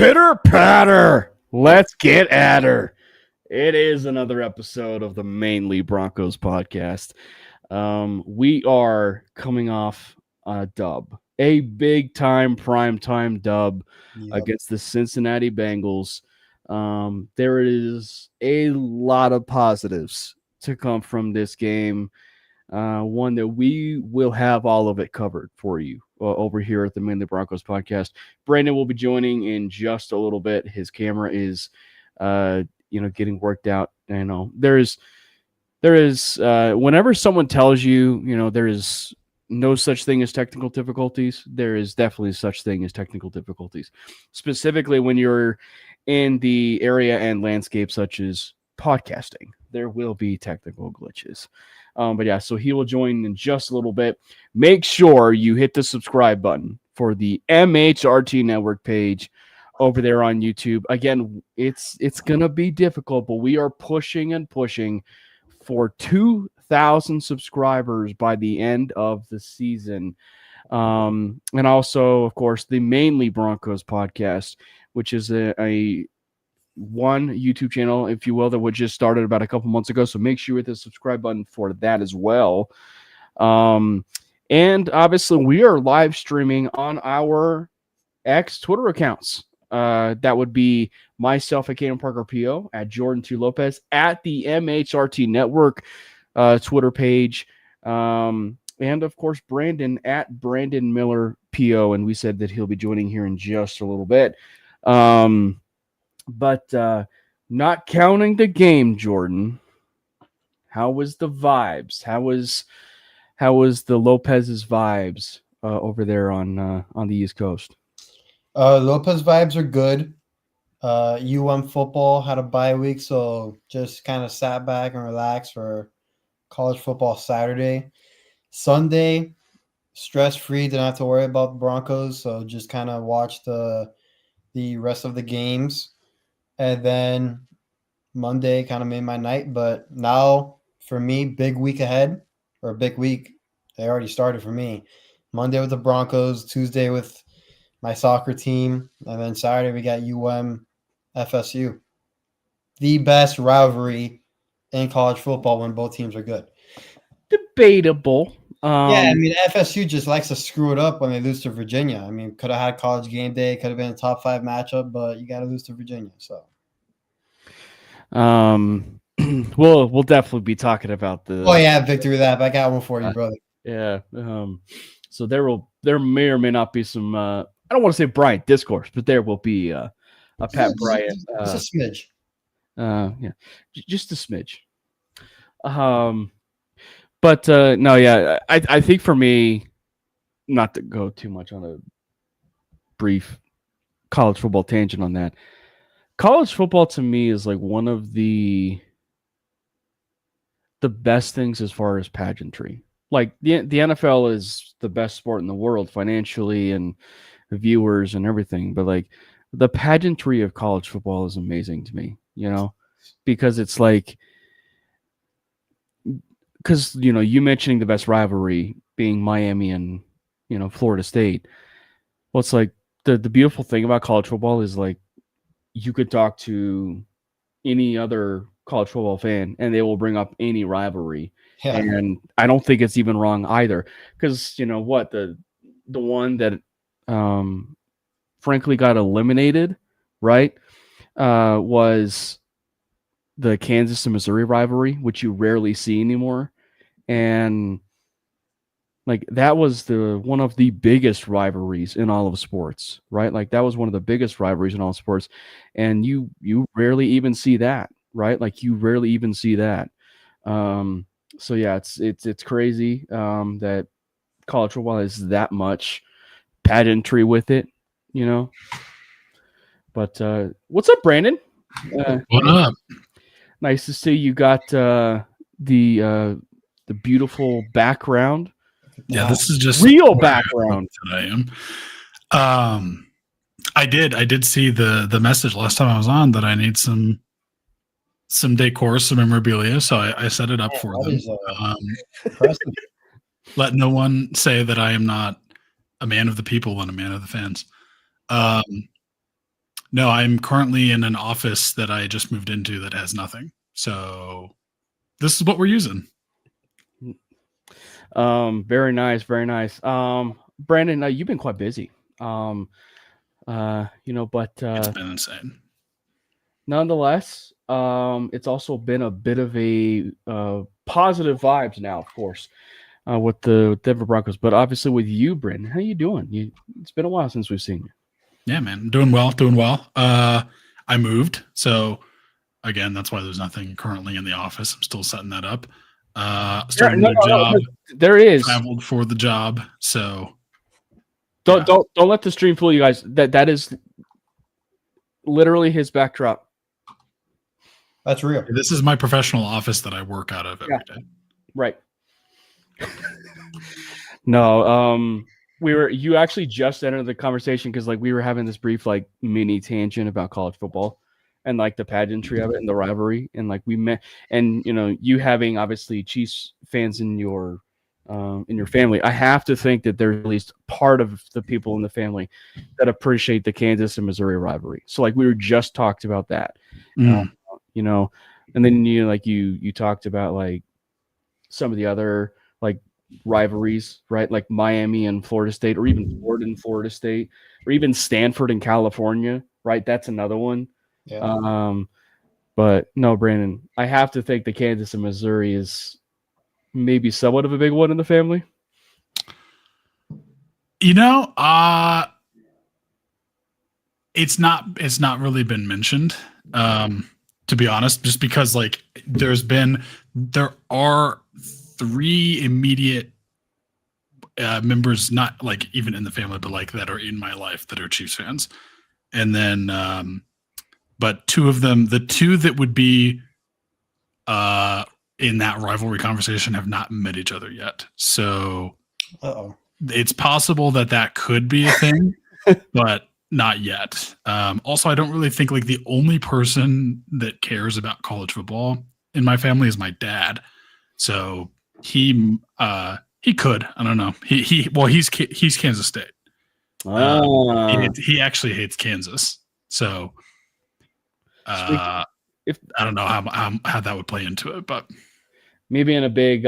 Pitter patter. Let's get at her. It is another episode of the Mainly Broncos podcast. We are coming off a dub, a big time prime time dub against the Cincinnati Bengals. There is a lot of positives to come from this game. One that we will have all of it covered for you over here at the Mainly Broncos podcast. Brandon will be joining in just a little bit. His camera is, getting worked out. There is whenever someone tells you, there is no such thing as technical difficulties, there is definitely such thing as technical difficulties, specifically when you're in the area and landscape such as podcasting. There will be technical glitches. So he will join in just a little bit. Make sure you hit the subscribe button for the MHRT Network page over there on YouTube. Again, it's going to be difficult, but we are pushing and pushing for 2,000 subscribers by the end of the season. And also, of course, the Mainly Broncos podcast, which is a one YouTube channel, if you will, that was just started about a couple months ago. So make sure you hit the subscribe button for that as well. And obviously, we are live streaming on our X Twitter accounts. That would be myself at Caden Parker PO, at Jordan 2 Lopez, at the MHRT Network Twitter page, and of course Brandon at Brandon Miller PO, and we said that he'll be joining here in just a little bit. But not counting the game, Jordan, how was the vibes? How was the Lopez's vibes over there on the East Coast? Lopez vibes are good. UM football had a bye week, so just kind of sat back and relaxed for college football Saturday. Sunday, stress-free, didn't have to worry about the Broncos, so just kind of watched the rest of the games. And then Monday kind of made my night. But now, for me, big week ahead, or a big week. They already started for me. Monday with the Broncos, Tuesday with my soccer team, and then Saturday we got FSU. The best rivalry in college football when both teams are good. Debatable. FSU just likes to screw it up when they lose to Virginia. Could have had College Game Day, could have been a top 5 matchup, but you got to lose to Virginia. So, we'll definitely be talking about the. Oh yeah, victory lap. I got one for you, brother. Yeah. So there may or may not be some. I don't want to say Bryant discourse, but there will be a Pat Bryant. Just a smidge. Just a smidge. But no, yeah, I think for me, not to go too much on a brief college football tangent on that, college football to me is like one of the best things as far as pageantry. Like the NFL is the best sport in the world financially and viewers and everything, but like the pageantry of college football is amazing to me, because it's like. Because, you mentioning the best rivalry being Miami and, Florida State. Well, it's like the beautiful thing about college football is like you could talk to any other college football fan and they will bring up any rivalry. Yeah. And I don't think it's even wrong either. Because, the one that frankly got eliminated, right, was the Kansas and Missouri rivalry, which you rarely see anymore. And like that was one of the biggest rivalries in all of sports, right? Like that was one of the biggest rivalries in all sports. And you rarely even see that, right? Like you rarely even see that. So yeah, it's crazy that college football has that much pageantry with it, But what's up, Brandon? What up? Nice to see you got the beautiful background. Yeah, this is just real background. I am. I did see the message last time I was on that I need some decor, some memorabilia, so I set it up for them. Let no one say that I am not a man of the people and a man of the fans. No, I'm currently in an office that I just moved into that has nothing. So this is what we're using. Very nice, very nice. Brandon, you've been quite busy. But It's been insane. nonetheless, it's also been a bit of a positive vibes now, of course, with the Denver Broncos. But obviously, with you, Brandon, how you doing? It's been a while since we've seen you. Yeah, man, doing well, doing well. I moved, so again, that's why there's nothing currently in the office. I'm still setting that up. Starting a job. There is traveled for the job, so don't let the stream fool you guys. That is literally his backdrop. That's real. This is my professional office that I work out of every day. Right. No, you actually just entered the conversation because we were having this brief mini tangent about college football and the pageantry of it and the rivalry, and we met, and you having obviously Chiefs fans in your family. I have to think that there's at least part of the people in the family that appreciate the Kansas and Missouri rivalry. So we were just talked about that, and then you talked about some of the other rivalries, right? Like Miami and Florida State, or even Florida and Florida State, or even Stanford and California, right? That's another one. Yeah. But no, Brandon, I have to think the Kansas and Missouri is maybe somewhat of a big one in the family. It's not really been mentioned, to be honest, just because there are 3 immediate members, not even in the family, but that are in my life that are Chiefs fans. And then, but 2 of them, the 2 that would be in that rivalry conversation, have not met each other yet. So it's possible that could be a thing, but not yet. Also, I don't really think the only person that cares about college football in my family is my dad. So he could, I don't know. He's Kansas State. He actually hates Kansas. So I don't know how that would play into it, but maybe in a big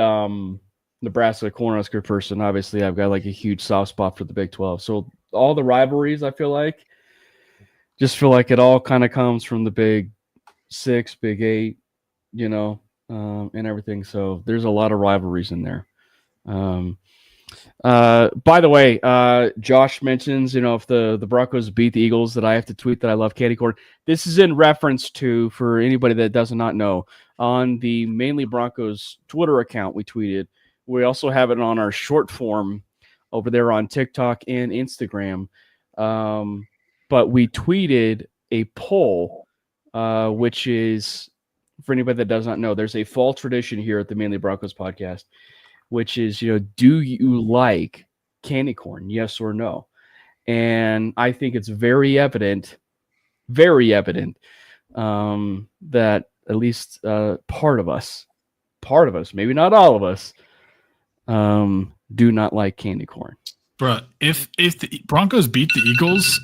Nebraska Cornhusker person, obviously I've got a huge soft spot for the Big 12. So all the rivalries, I feel it all kind of comes from the Big 6, Big 8, and everything. So there's a lot of rivalries in there. By the way, Josh mentions, if the Broncos beat the Eagles, that I have to tweet that I love candy corn. This is in reference to, for anybody that does not know, on the Mainly Broncos Twitter account we tweeted. We also have it on our short form over there on TikTok and Instagram. But we tweeted a poll, which is, for anybody that does not know, there's a fall tradition here at the Mainly Broncos podcast, which is, do you like candy corn? Yes or no? And I think it's very evident, that at least part of us, maybe not all of us, do not like candy corn. Bruh, if the Broncos beat the Eagles,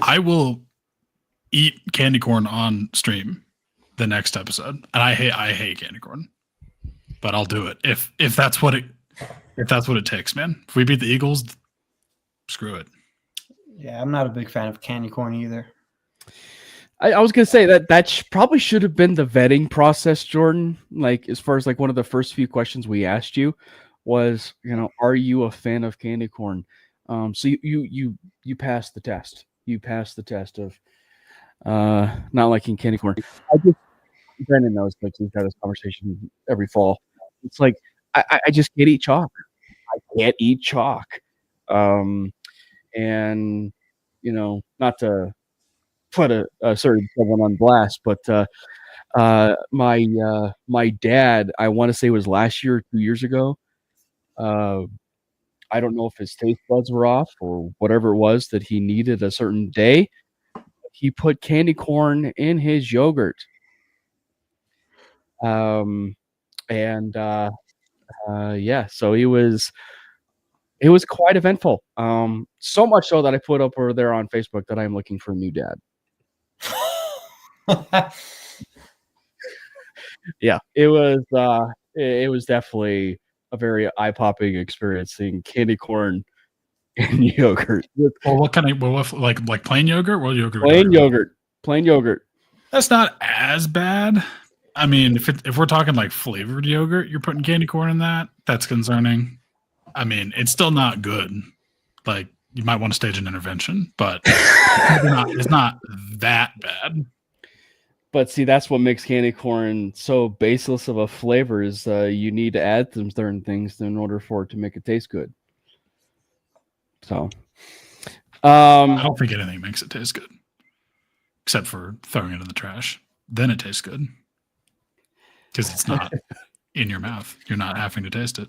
I will eat candy corn on stream the next episode. And I hate candy corn, but I'll do it if that's what it takes, man. If we beat the Eagles, screw it. Yeah, I'm not a big fan of candy corn either. I was gonna say that probably should have been the vetting process, Jordan. As far as one of the first few questions we asked you was, are you a fan of candy corn? So you passed the test. You passed the test of not liking candy corn. Brandon knows, we've had this conversation every fall. It's I just can't eat chalk. I can't eat chalk. And not to put a certain someone on blast, but my dad, I want to say it was last year or 2 years ago. I don't know if his taste buds were off or whatever it was that he needed a certain day. He put candy corn in his yogurt. So it was quite eventful. So much so that I put up over there on Facebook that I'm looking for a new dad. Yeah, it was definitely a very eye-popping experience seeing candy corn and yogurt. Well, what kind of like plain yogurt? What yogurt? Plain yogurt. That's not as bad. I mean, if we're talking like flavored yogurt, you're putting candy corn in that. That's concerning. I mean, it's still not good. Like you might want to stage an intervention, but it's not that bad. But see, that's what makes candy corn so baseless of a flavor is you need to add some certain things in order for it to make it taste good. So, I don't think anything makes it taste good, except for throwing it in the trash. Then it tastes good because it's not in your mouth. You're not having to taste it.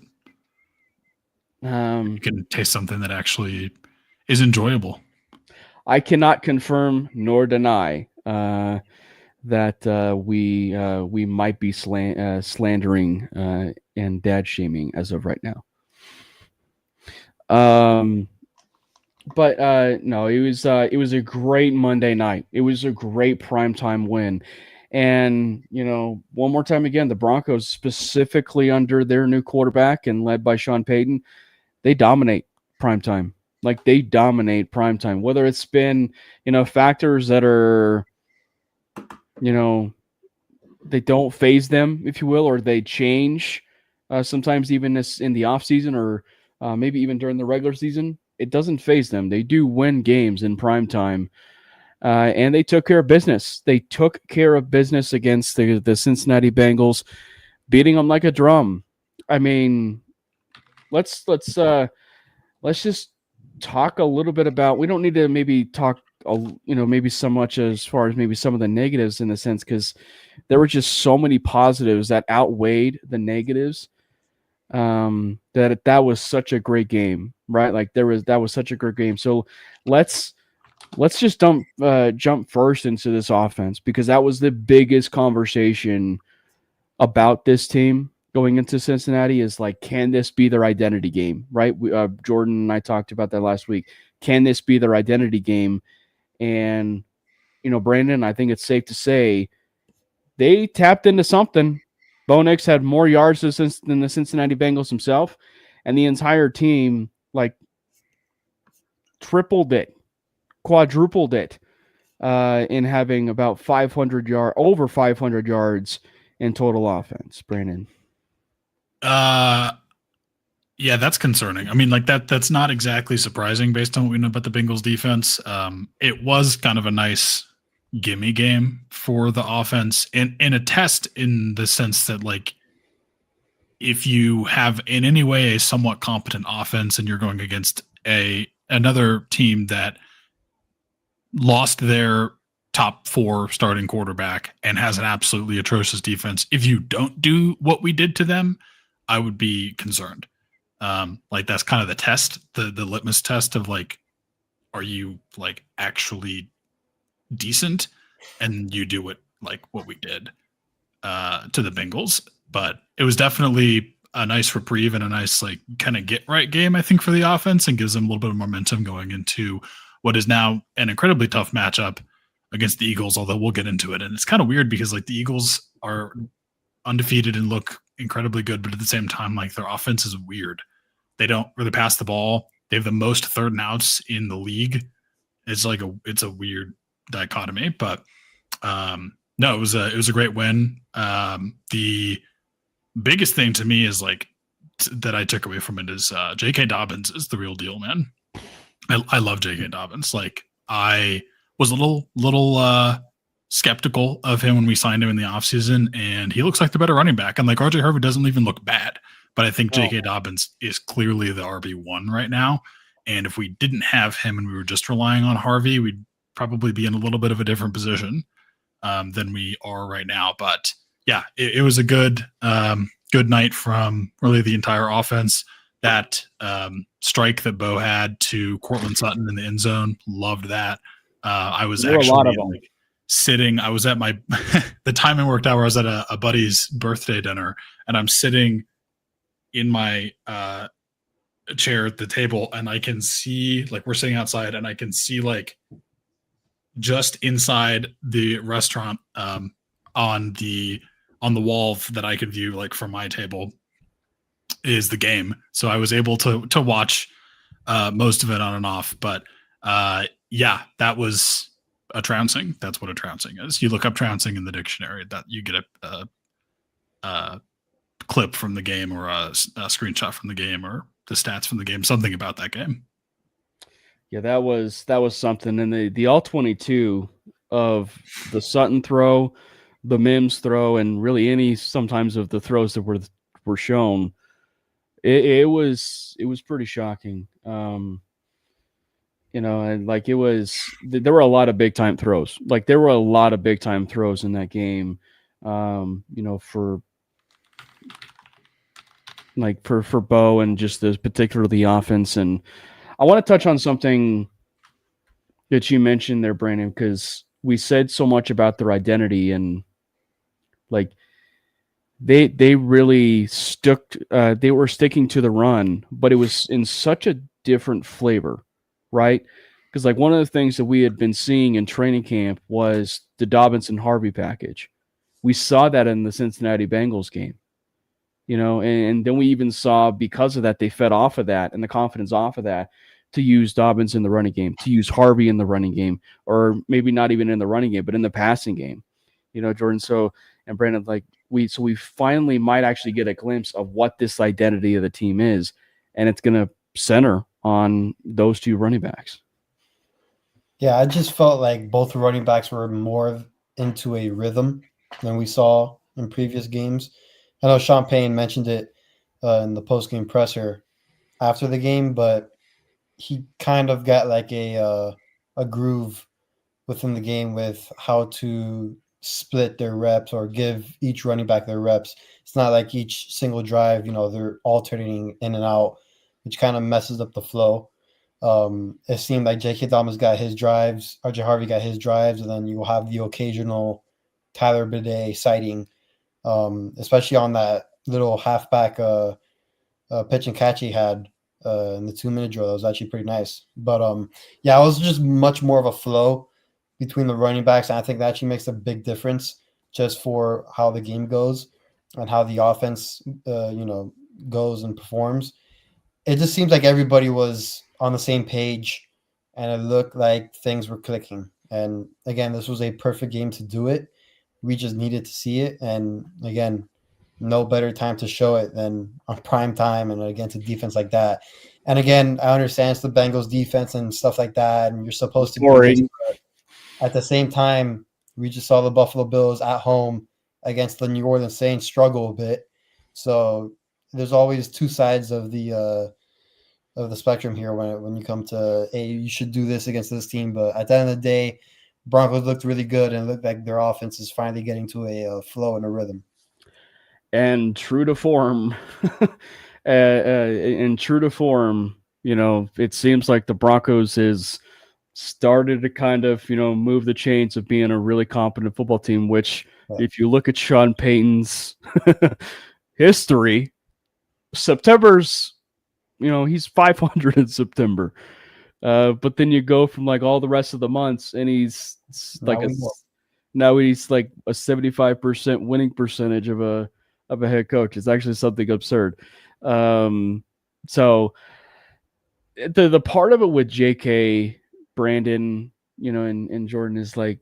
You can taste something that actually is enjoyable. I cannot confirm nor deny that we might be slandering and dad shaming as of right now. But no, it was a great Monday night. It was a great primetime win. And, one more time again, the Broncos, specifically under their new quarterback and led by Sean Payton, they dominate primetime. Like, they dominate primetime. Whether it's been, factors that are, they don't phase them, if you will, or they change sometimes even in the offseason or maybe even during the regular season. It doesn't phase them. They do win games in primetime. And they took care of business. They took care of business against the Cincinnati Bengals, beating them like a drum. I mean, let's just talk a little bit about. We don't need to maybe talk, maybe so much as far as maybe some of the negatives in the sense because there were just so many positives that outweighed the negatives. That was such a great game, right? Like that was such a great game. So let's just jump first into this offense because that was the biggest conversation about this team going into Cincinnati is like, can this be their identity game, right? Jordan and I talked about that last week. Can this be their identity game? And, Brandon, I think it's safe to say they tapped into something. Bo Nix had more yards than the Cincinnati Bengals himself, and the entire team, like, tripled it, quadrupled it in having about over 500 yards in total offense. Brandon. Yeah, that's concerning. I mean, like that's not exactly surprising based on what we know about the Bengals defense. It was kind of a nice gimme game for the offense and a test in the sense that, like, if you have in any way a somewhat competent offense and you're going against another team that lost their top 4 starting quarterback and has an absolutely atrocious defense, if you don't do what we did to them, I would be concerned. Like that's kind of the test, the litmus test of like, are you like actually decent? And you do what we did to the Bengals. But it was definitely a nice reprieve and a nice like kind of get right game, I think, for the offense and gives them a little bit of momentum going into what is now an incredibly tough matchup against the Eagles, although we'll get into it. And it's kind of weird because like the Eagles are undefeated and look incredibly good, but at the same time, like their offense is weird. They don't really pass the ball. They have the most third and outs in the league. It's a weird dichotomy, but no, it was a great win. The biggest thing to me is like that I took away from it is J.K. Dobbins is the real deal, man. I love J.K. Dobbins. Like I was a little skeptical of him when we signed him in the offseason, and he looks like the better running back. And like RJ Harvey doesn't even look bad, but I think J.K. Dobbins is clearly the RB1 right now. And if we didn't have him and we were just relying on Harvey, we'd probably be in a little bit of a different position than we are right now. But yeah, it was a good night from really the entire offense. That strike that Bo had to Cortland Sutton in the end zone, loved that. I was actually sitting. I was at my the timing worked out where I was at a buddy's birthday dinner, and I'm sitting in my chair at the table, and I can see like we're sitting outside, and I can see like just inside the restaurant, on the wall that I could view like from my table is the game. So I was able to watch most of it on and off. But yeah, that was a trouncing. That's what a trouncing is. You look up trouncing in the dictionary, that you get a clip from the game, or a screenshot from the game, or the stats from the game, something about that game. Yeah, that was something. And the all 22 of the Sutton throw, the Mims throw, and really any sometimes of the throws that were shown, it was pretty shocking. You know, and like there were a lot of big time throws. Like there were a lot of big time throws in that game. You know, for Bo and just particularly the offense. And I want to touch on something that you mentioned there, Brandon, because we said so much about their identity, and like they really they were sticking to the run, but it was in such a different flavor, right? Because like one of the things that we had been seeing in training camp was the Dobbins and Harvey package. We saw that in the Cincinnati Bengals game. You know, and then we even saw, because of that, they fed off of that and the confidence off of that to use Dobbins in the running game, to use Harvey in the running game, or maybe not even in the running game, but in the passing game. You know, Jordan. So, and Brandon, like we finally might actually get a glimpse of what this identity of the team is, and it's going to center on those two running backs. Yeah, I just felt like both running backs were more into a rhythm than we saw in previous games. I know Sean Payne mentioned it in the post-game presser after the game, but he kind of got like a groove within the game with how to split their reps or give each running back their reps. It's not like each single drive, you know, they're alternating in and out, which kind of messes up the flow. It seemed like J.K. Dobbins got his drives, RJ Harvey got his drives, and then you'll have the occasional Tyler Bidet sighting, especially on that little halfback pitch and catch he had in the 2-minute drill. That was actually pretty nice. But yeah, it was just much more of a flow between the running backs, and I think that actually makes a big difference just for how the game goes and how the offense you know, goes and performs. It just seems like everybody was on the same page, and it looked like things were clicking. And again, this was a perfect game to do it. We just needed to see it, and again, no better time to show it than on prime time and against a defense like that. And again, I understand it's the Bengals defense and stuff like that, and you're supposed to be. At the same time, we just saw the Buffalo Bills at home against the New Orleans Saints struggle a bit. So there's always two sides of the spectrum here when you come to, hey, you should do this against this team. But at the end of the day, Broncos looked really good, and it looked like their offense is finally getting to a flow and a rhythm. And true to form, you know, it seems like the Broncos has started to kind of, you know, move the chains of being a really competent football team, which if you look at Sean Payton's history, September's, you know, he's 500 in September. But then you go from like all the rest of the months, and he's like now he's like a 75% winning percentage of a head coach. It's actually something absurd. So the part of it with JK, Brandon, you know, and Jordan is like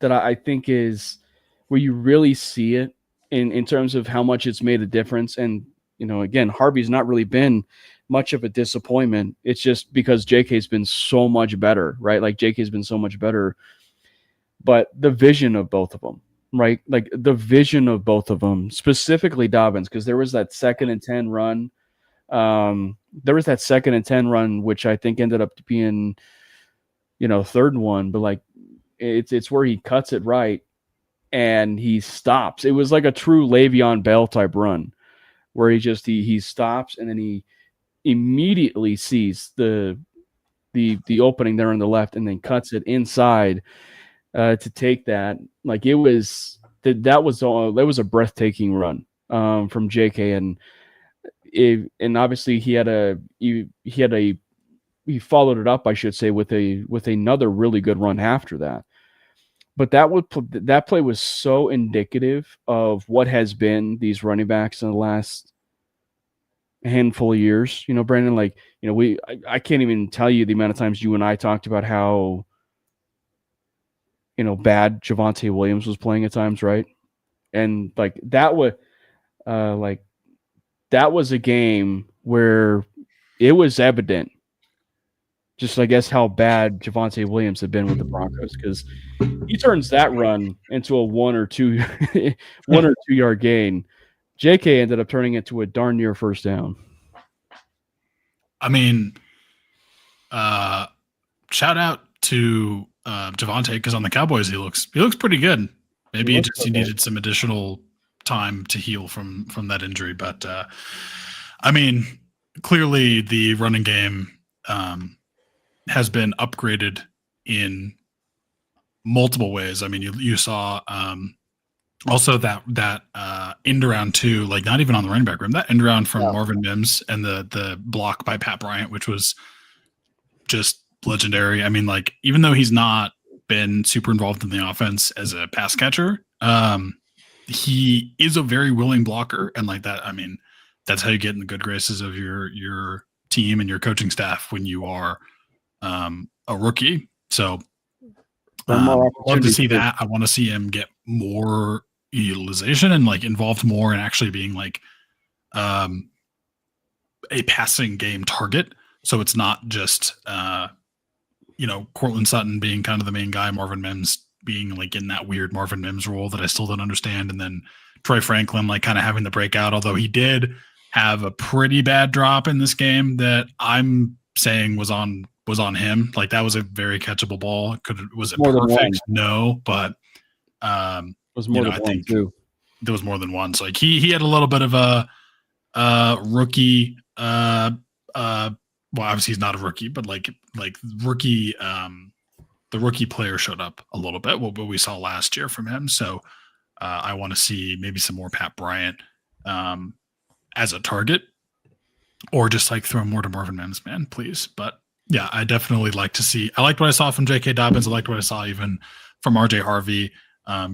that I think is where you really see it in terms of how much it's made a difference. And, you know, again, Harvey's not really been much of a disappointment. It's just because JK's been so much better, right? Like JK's been so much better, but the vision of both of them, right? Like the vision of both of them, specifically Dobbins, because there was that 2nd and 10 run. There was that 2nd and 10 run, which I think ended up being, you know, 3rd and 1, but like it's where he cuts it right and he stops. It was like a true Le'Veon Bell type run where he stops, and then he immediately sees the opening there on the left and then cuts it inside to take that. Like it was that was a breathtaking run from JK, and obviously he had a he followed it up, I should say, with another really good run after that. But that play was so indicative of what has been these running backs in the last handful of years. Brandon, like, I can't even tell you the amount of times you and I talked about how, bad Javonte Williams was playing at times, right? And like that was a game where it was evident, just I guess how bad Javonte Williams had been with the Broncos, because he turns that run into a 1 or 2 yard gain. JK ended up turning it to a darn near first down. I mean, shout out to Javonte, because on the Cowboys he looks pretty good. Maybe he needed some additional time to heal from that injury, but I mean, clearly the running game has been upgraded in multiple ways. I mean, you saw also that end around too, like not even on the running back room, that end around from Marvin Mims and the block by Pat Bryant, which was just legendary. I mean, like, even though he's not been super involved in the offense as a pass catcher, he is a very willing blocker, and like that, I mean, that's how you get in the good graces of your team and your coaching staff when you are a rookie. So love to see that. I want to see him get more utilization and like involved more in actually being like a passing game target. So it's not just Cortland Sutton being kind of the main guy, Marvin Mims being like in that weird Marvin Mims role that I still don't understand, and then Troy Franklin like kind of having the breakout, although he did have a pretty bad drop in this game that I'm saying was on him. Like, that was a very catchable ball. Was it perfect? No, but it was more than one, I think too. There was more than one. So like he had a little bit of a rookie. Well, obviously he's not a rookie, but like rookie. The rookie player showed up a little bit. What we saw last year from him. So I want to see maybe some more Pat Bryant as a target, or just like throw more to Marvin Mims, man, please. But yeah, I definitely like to see. I liked what I saw from J.K. Dobbins. I liked what I saw even from R.J. Harvey,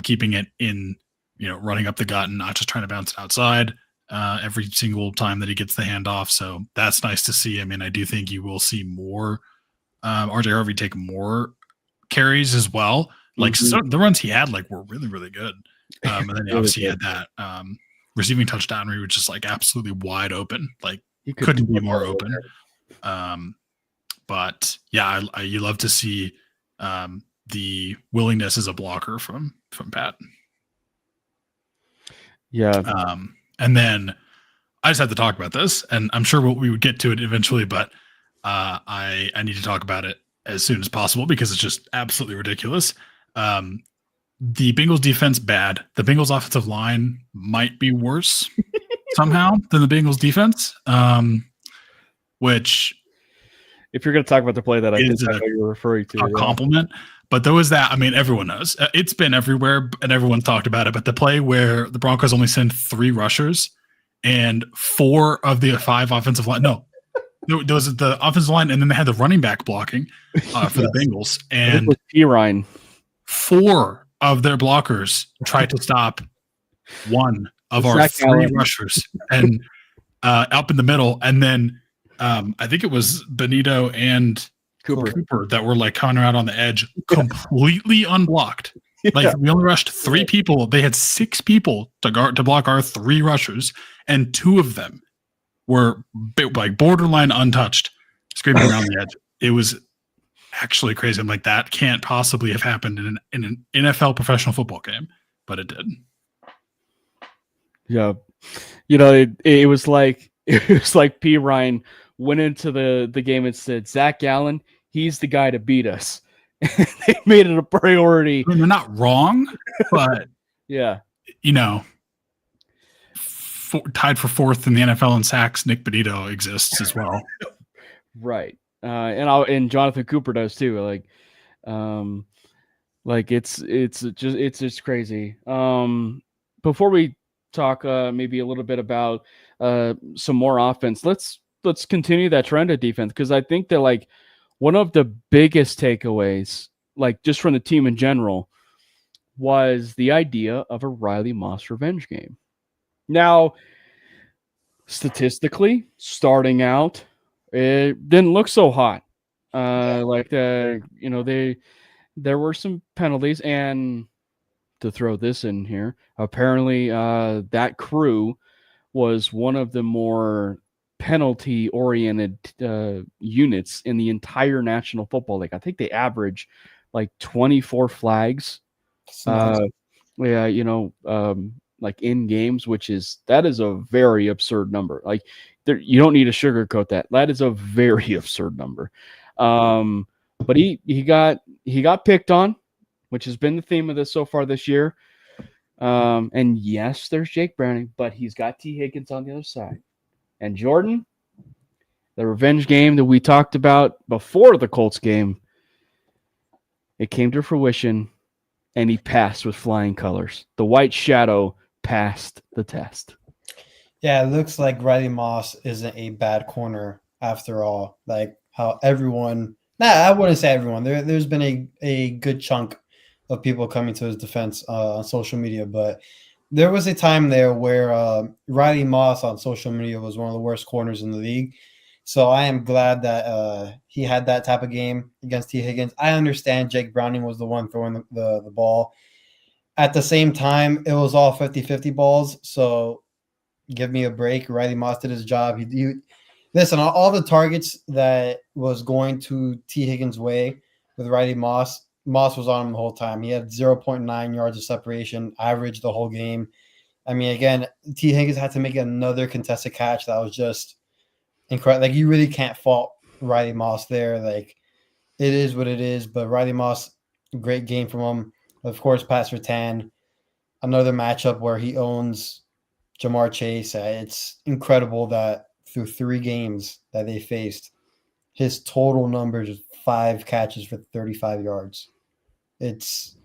keeping it in, running up the gut and not just trying to bounce it outside every single time that he gets the handoff. So that's nice to see. I mean, I do think you will see more R.J. Harvey take more carries as well. Like the runs he had like were really, really good. And then he obviously had that receiving touchdown where he was just like absolutely wide open. Like, he couldn't be more open. But yeah, you love to see the willingness as a blocker from Pat. Yeah. And then I just had to talk about this, and I'm sure we would get to it eventually, but I need to talk about it as soon as possible because it's just absolutely ridiculous. The Bengals defense, bad. The Bengals offensive line might be worse somehow than the Bengals defense, which, if you're going to talk about the play that I think you're referring to, a compliment. But there was that. I mean, everyone knows it's been everywhere, and everyone's talked about it. But the play where the Broncos only send 3 rushers, and 4 of the 5 offensive line. No, there was the offensive line, and then they had the running back blocking for the Bengals, and Pirine. 4 of their blockers tried to stop one of our 3 rushers, and up in the middle, and then I think it was Benito and Cooper that were like coming around on the edge, completely unblocked. Like, we only rushed 3 people. They had 6 people to block our 3 rushers, and 2 of them were like borderline untouched, screaming around the edge. It was actually crazy. I'm like, that can't possibly have happened in an NFL professional football game, but it did. Yeah, it was like P. Ryan went into the game and said, Zach Gallen, he's the guy to beat us. They made it a priority. I mean, they're not wrong, but yeah, tied for 4th in the NFL in sacks, Nick Benito exists as well. Right. And Jonathan Cooper does too. Like it's just crazy. Before we talk maybe a little bit about some more offense, let's let's continue that trend of defense, because I think that like one of the biggest takeaways, like just from the team in general, was the idea of a Riley Moss revenge game. Now, statistically, starting out, it didn't look so hot. Like there were some penalties, and to throw this in here, apparently that crew was one of the more penalty-oriented units in the entire National Football League. I think they average like 24 flags. Yeah, like in games, that is a very absurd number. Like you don't need to sugarcoat that. That is a very absurd number. But he got picked on, which has been the theme of this so far this year. And yes, there's Jake Browning, but he's got T. Higgins on the other side. And Jordan, the revenge game that we talked about before the Colts game, it came to fruition, and he passed with flying colors. The White Shadow passed the test. Yeah, it looks like Riley Moss isn't a bad corner after all. Like how everyone, I wouldn't say everyone. There's been a good chunk of people coming to his defense on social media, but there was a time there where Riley Moss on social media was one of the worst corners in the league. So I am glad that he had that type of game against T. Higgins. I understand Jake Browning was the one throwing the ball. At the same time, it was all 50-50 balls, so give me a break. Riley Moss did his job. Listen, all the targets that was going to T. Higgins' way with Riley Moss was on him the whole time. He had 0.9 yards of separation, average the whole game. I mean, again, T. Higgins had to make another contested catch that was just incredible. Like, you really can't fault Riley Moss there. Like, it is what it is. But Riley Moss, great game from him. Of course, Pat Surtain, another matchup where he owns Jamar Chase. It's incredible that through 3 games that they faced, his total numbers is 5 catches for 35 yards. It's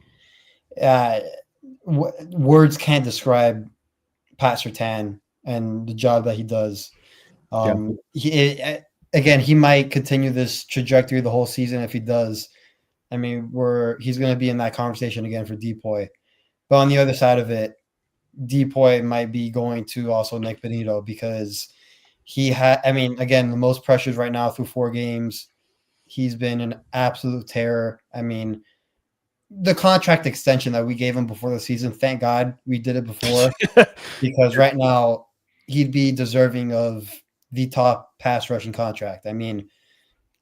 words can't describe Pat Surtain and the job that he does. He might continue this trajectory the whole season. If he does, I mean, he's going to be in that conversation again for Depoy. But on the other side of it, Depoy might be going to also Nick Benito, because again, the most pressures right now through 4 games. He's been an absolute terror. I mean, the contract extension that we gave him before the season, thank God we did it before, because right now he'd be deserving of the top pass rushing contract. I mean,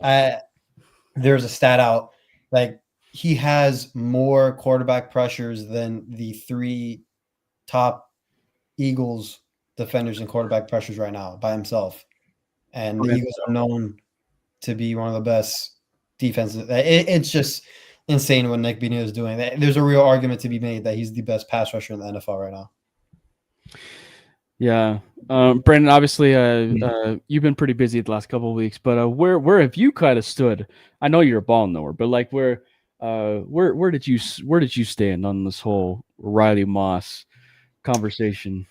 there's a stat out, like, he has more quarterback pressures than the 3 top Eagles defenders and quarterback pressures right now by himself. And the Eagles are known to be one of the best defenses. It's just insane what Nick Benito is doing. There's a real argument to be made that he's the best pass rusher in the NFL right now. Yeah. Brandon, obviously, you've been pretty busy the last couple of weeks, but where have you kind of stood? I know you're a ball knower, but like where did you stand on this whole Riley Moss conversation?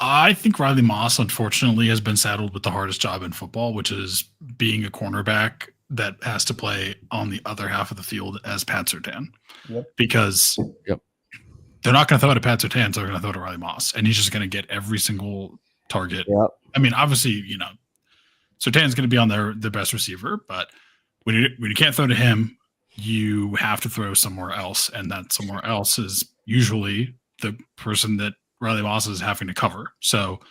I think Riley Moss, unfortunately, has been saddled with the hardest job in football, which is being a cornerback that has to play on the other half of the field as Pat Surtain. Yep. Because they're not going to throw it at Pat Surtain, so they're going to throw it at Riley Moss, and he's just going to get every single target. Yep. I mean, obviously, Surtain's going to be on their best receiver, but when you can't throw to him, you have to throw somewhere else, and that somewhere else is usually the person that Riley Moss is having to cover. So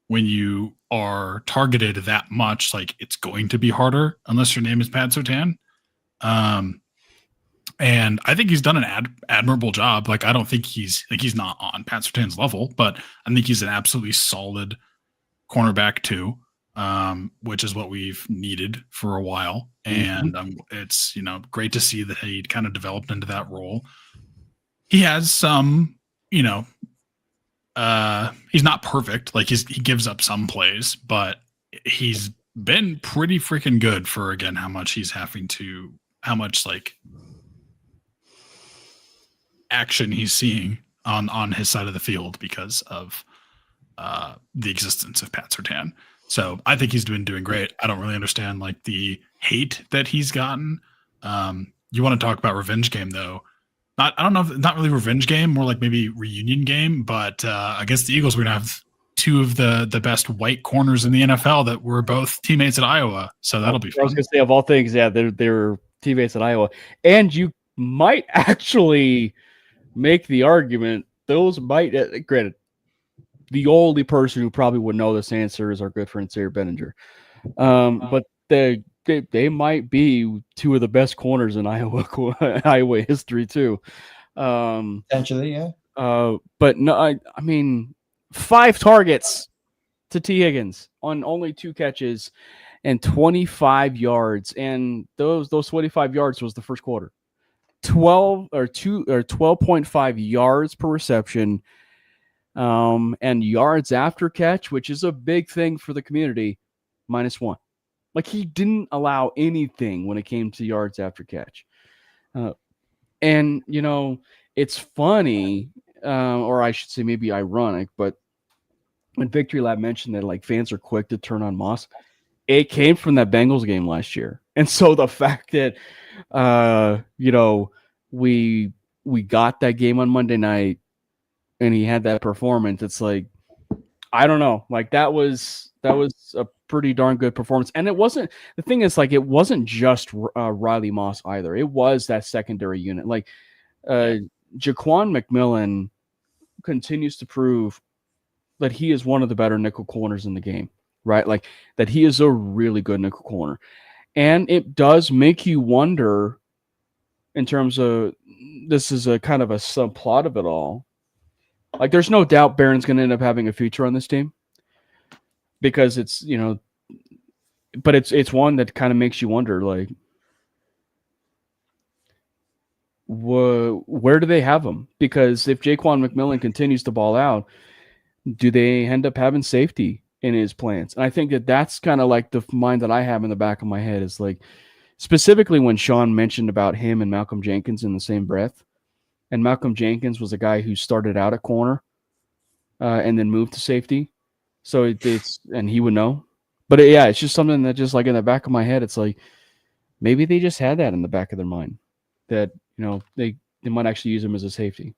when you are targeted that much, like, it's going to be harder unless your name is Pat Surtain. And I think he's done an admirable job. Like, I don't think he's not on Pat Surtain's level, but I think he's an absolutely solid cornerback too, which is what we've needed for a while. And it's, great to see that he kind of developed into that role. He has some, he's not perfect. Like, he gives up some plays, but he's been pretty freaking good for, again, how much like action he's seeing on his side of the field because of the existence of Pat Surtain. So I think he's been doing great. I don't really understand like the hate that he's gotten. You want to talk about revenge game though? I don't know if not really revenge game, more like maybe reunion game. But against the Eagles, we're gonna have two of the best white corners in the NFL that were both teammates at Iowa. So that'll be fun. I was gonna say of all things, yeah, they're teammates at Iowa, and you might actually make the argument those might granted. The only person who probably would know this answer is our good friend Sarah Benninger. But they might be two of the best corners in Iowa history too. Potentially, yeah. But no, I mean, 5 targets to T. Higgins on only 2 catches and 25 yards, and those 25 yards was the first quarter. 12.5 yards per reception. And yards after catch, which is a big thing for the community, -1. Like he didn't allow anything when it came to yards after catch. And you know, it's funny, or I should say maybe ironic, but when Victory Lab mentioned that like fans are quick to turn on Moss, it came from that Bengals game last year. And so the fact that you know, we got that game on Monday night and he had that performance, it's like, I don't know, like that was a pretty darn good performance. And it wasn't, the thing is, like, it wasn't just Riley Moss either. It was that secondary unit. Like Jaquan McMillan continues to prove that he is one of the better nickel corners in the game, right? Like that he is a really good nickel corner. And it does make you wonder, in terms of, this is a kind of a subplot of it all. Like, there's no doubt Barron's going to end up having a future on this team because it's, you know, but it's one that kind of makes you wonder, like, where do they have him? Because if Jaquan McMillan continues to ball out, do they end up having safety in his plans? And I think that's kind of like the mind that I have in the back of my head is like, specifically when Sean mentioned about him and Malcolm Jenkins in the same breath. And Malcolm Jenkins was a guy who started out at corner and then moved to safety. So it's and he would know. But yeah, it's just something that just like in the back of my head, it's like maybe they just had that in the back of their mind that, you know, they might actually use him as a safety.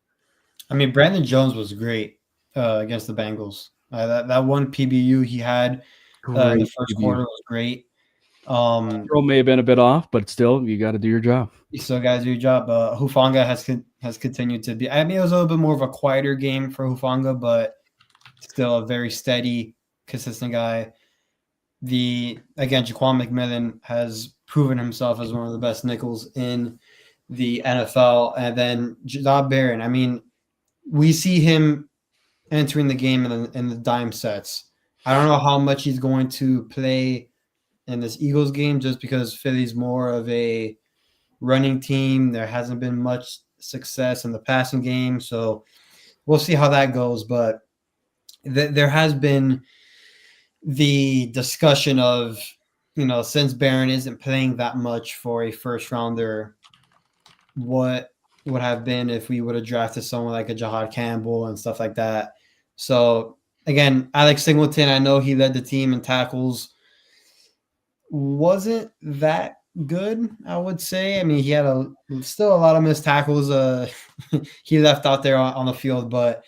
I mean, Brandon Jones was great against the Bengals. That one PBU he had in the first quarter was great. Throw may have been a bit off, but still, you got to do your job. You still got to do your job. Hufanga has continued to be. I mean, it was a little bit more of a quieter game for Hufanga, but still a very steady, consistent guy. Again, Jaquan McMillan has proven himself as one of the best nickels in the NFL, and then Jahad Barron. I mean, we see him entering the game in the dime sets. I don't know how much he's going to play in this Eagles game, just because Philly's more of a running team. There hasn't been much success in the passing game, so we'll see how that goes. But there has been the discussion of, you know, since Barron isn't playing that much for a first rounder, what would have been if we would have drafted someone like a Jahad Campbell and stuff like that. So again, Alex Singleton, I know he led the team in tackles. Wasn't that good, I would say. I mean, he had still a lot of missed tackles he left out there on the field, but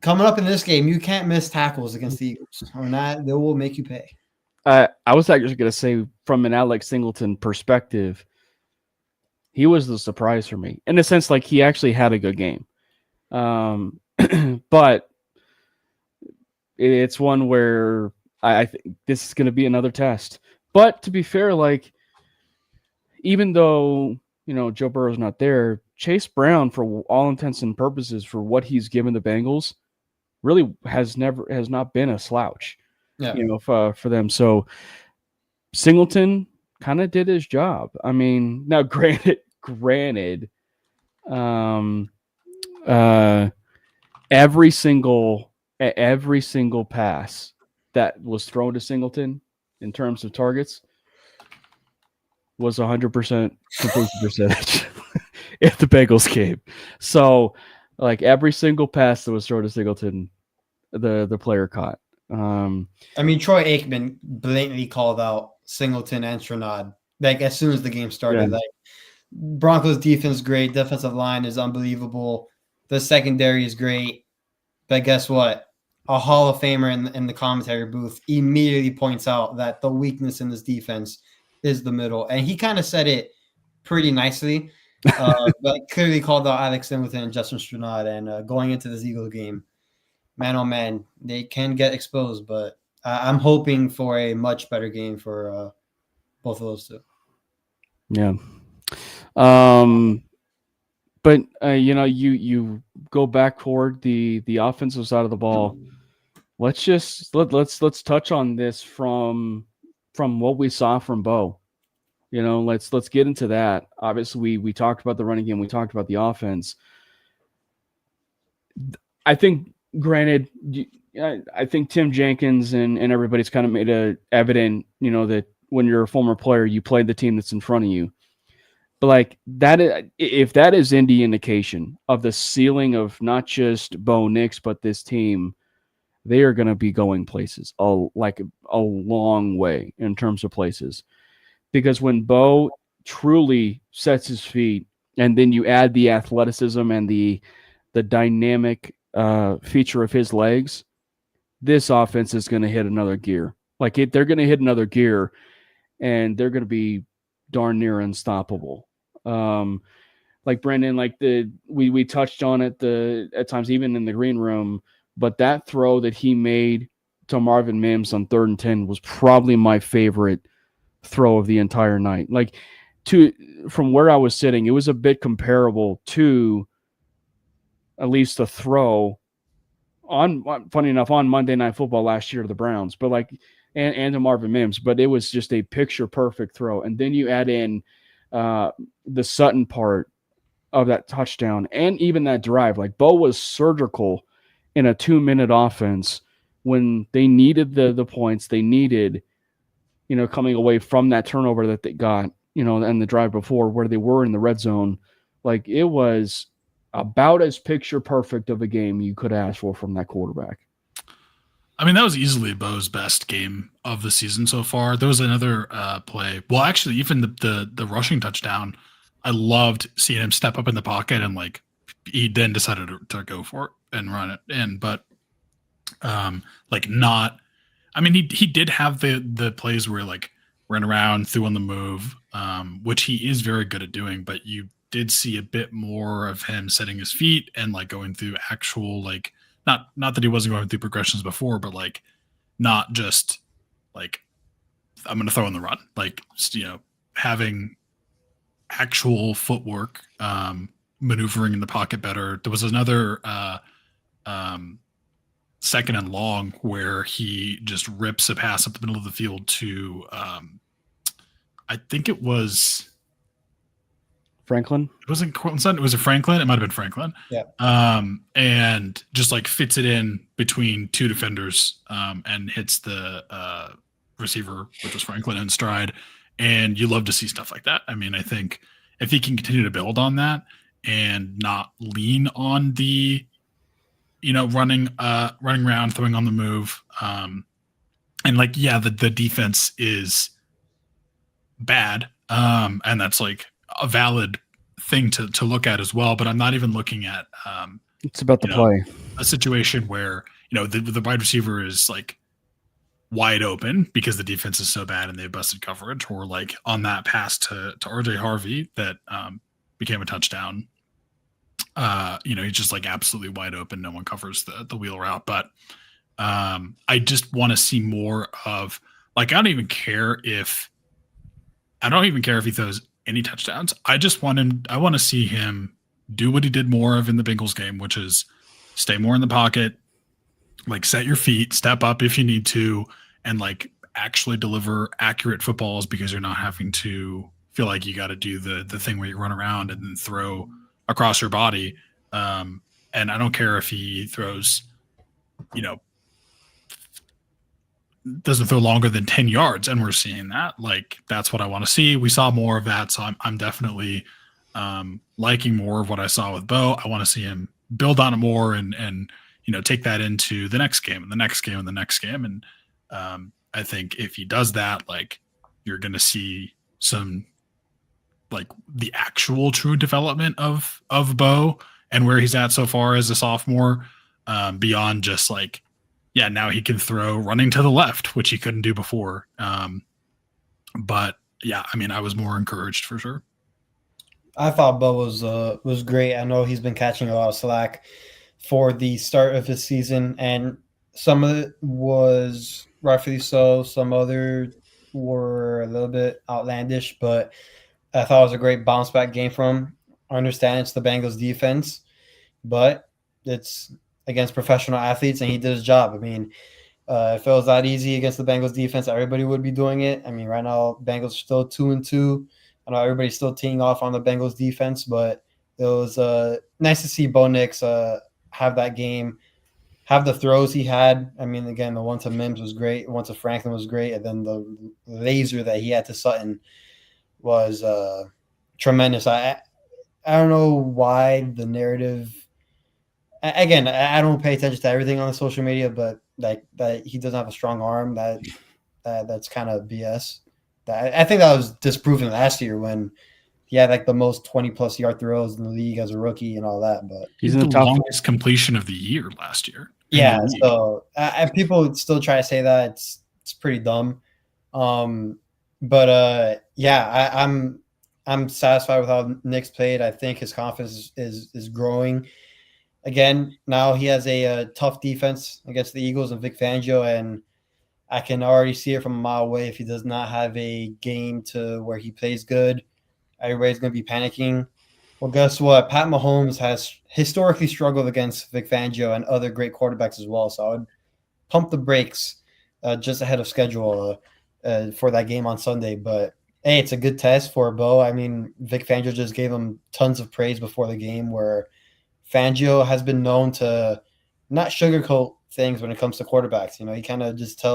coming up in this game, you can't miss tackles against the Eagles, or not, they will make you pay. I was actually going to say, from an Alex Singleton perspective, he was the surprise for me, in the sense like he actually had a good game. But it's one where I think this is going to be another test. But to be fair, like, even though, you know, Joe Burrow's not there, Chase Brown, for all intents and purposes, for what he's given the Bengals, really has not been a slouch, you know, for them. So Singleton kind of did his job. I mean, now granted, every single pass that was thrown to Singleton in terms of targets was 100% completion percentage if the Bengals game. So, like, every single pass that was thrown to Singleton, the player caught. I mean, Troy Aikman blatantly called out Singleton and Stranad like as soon as the game started. Yeah. Like Broncos defense great, defensive line is unbelievable, the secondary is great, but guess what? A Hall of Famer in the commentary booth immediately points out that the weakness in this defense is the middle, and he kind of said it pretty nicely, but clearly called out Alex Singleton and Justin Stranad, and going into this Eagles game, man, oh man, they can get exposed, but I'm hoping for a much better game for both of those two. Yeah. But you go back toward the offensive side of the ball. Let's touch on this from what we saw from Bo. Let's get into that. Obviously, we talked about the running game. We talked about the offense. I think, granted, I think Tim Jenkins and everybody's kind of made it evident, that when you're a former player, you play the team that's in front of you. But like that, if that is any indication of the ceiling of not just Bo Nix, but this team, they are going to be going places, a long way in terms of places. Because when Bo truly sets his feet, and then you add the athleticism and the dynamic feature of his legs, this offense is going to hit another gear. They're going to hit another gear, and they're going to be darn near unstoppable. Like Brendan, we touched on it at times, even in the green room, but that throw that he made to Marvin Mims on 3rd and 10 was probably my favorite throw of the entire night. From where I was sitting, it was a bit comparable to at least a throw funny enough, on Monday Night Football last year to the Browns, but and to Marvin Mims, but it was just a picture perfect throw. And then you add in the Sutton part of that touchdown and even that drive. Bo was surgical in a 2-minute offense when they needed the points they needed, coming away from that turnover that they got, and the drive before where they were in the red zone. It was about as picture perfect of a game you could ask for from that quarterback. I mean, that was easily Bo's best game of the season so far. There was another play. Well, actually, even the rushing touchdown, I loved seeing him step up in the pocket and he then decided to go for it and run it in. But not. I mean, he did have the plays where ran around, threw on the move, which he is very good at doing. But you did see a bit more of him setting his feet and going through actual not that he wasn't going through progressions before, but not just I'm going to throw in the run, having actual footwork, maneuvering in the pocket better. There was another 2nd and long where he just rips a pass up the middle of the field to I think it was Franklin. It wasn't Cortland Sutton. It was a Franklin. It might have been Franklin. Yeah. And just fits it in between two defenders and hits the receiver, which was Franklin, in stride. And you love to see stuff like that. I mean, I think if he can continue to build on that and not lean on the, running around, throwing on the move. And the defense is bad. And that's a valid thing to look at as well, but I'm not even looking at it's about the play. A situation where the wide receiver is wide open because the defense is so bad and they've busted coverage, or on that pass to RJ Harvey that became a touchdown. He's just absolutely wide open. No one covers the wheel route, but I just want to see more of I don't even care if he throws any touchdowns. I want to see him do what he did more of in the Bengals game, which is stay more in the pocket, set your feet, step up if you need to, and actually deliver accurate footballs, because you're not having to feel like you got to do the thing where you run around and then throw across your body. And I don't care if he throws, doesn't throw longer than 10 yards, and we're seeing that. That's what I want to see. We saw more of that, so I'm definitely liking more of what I saw with Bo. I want to see him build on it more and take that into the next game and the next game and the next game. And I think if he does that, like, you're going to see some, like, the actual true development of Bo and where he's at so far as a sophomore, beyond just like, yeah, now he can throw running to the left, which he couldn't do before. But yeah, I mean, I was more encouraged for sure. I thought Bo was great. I know he's been catching a lot of slack for the start of his season, and some of it was rightfully so. Some other were a little bit outlandish, but I thought it was a great bounce back game from him. I understand it's the Bengals defense, but it's against professional athletes, and he did his job. I mean, if it was that easy against the Bengals defense, everybody would be doing it. I mean, right now, Bengals are still 2-2. I know everybody's still teeing off on the Bengals defense, but it was nice to see Bo Nix have that game, have the throws he had. I mean, again, the one to Mims was great, the one to Franklin was great, and then the laser that he had to Sutton was tremendous. I don't know why the narrative. Again, I don't pay attention to everything on the social media, but like that he doesn't have a strong arm. That's kind of BS. I think that was disproven last year when he had like the most 20+ yard throws in the league as a rookie and all that. But he's in the longest completion of the year last year. Yeah, so people still try to say that it's pretty dumb. But yeah, I'm satisfied with how Nick's played. I think his confidence is growing. Again, now he has a tough defense against the Eagles and Vic Fangio, and I can already see it from a mile away. If he does not have a game to where he plays good, everybody's going to be panicking. Well, guess what? Pat Mahomes has historically struggled against Vic Fangio and other great quarterbacks as well. So I would pump the brakes just ahead of schedule for that game on Sunday. But, hey, it's a good test for Bo. I mean, Vic Fangio just gave him tons of praise before the game, where Fangio has been known to not sugarcoat things when it comes to quarterbacks. He kind of just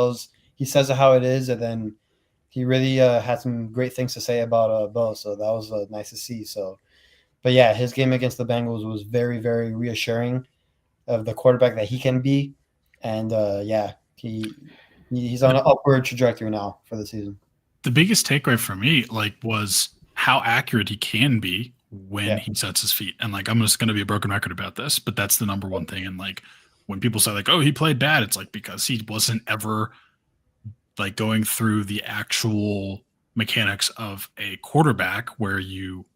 he says it how it is, and then he really had some great things to say about Bo. So that was nice to see. So, but yeah, his game against the Bengals was very, very reassuring of the quarterback that he can be. And yeah, he's on an upward trajectory now for the season. The biggest takeaway for me, was how accurate he can be when he sets his feet. And I'm just going to be a broken record about this, but that's the number one thing. And when people say oh, he played bad, it's because he wasn't ever going through the actual mechanics of a quarterback where you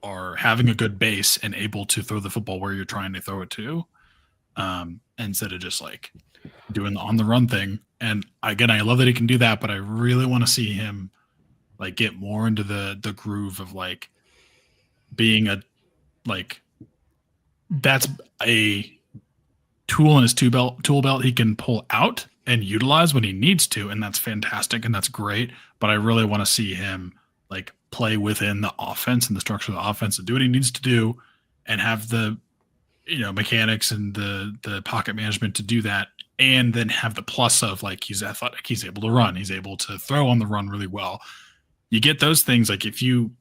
are having a good base and able to throw the football where you're trying to throw it to, instead of just doing the on the run thing. And again, I love that he can do that, but I really want to see him get more into the groove of being that's a tool in his tool belt he can pull out and utilize when he needs to, and that's fantastic and that's great. But I really want to see him play within the offense and the structure of the offense and do what he needs to do, and have the mechanics and the pocket management to do that, and then have the plus of he's athletic, he's able to run, he's able to throw on the run really well. You get those things if you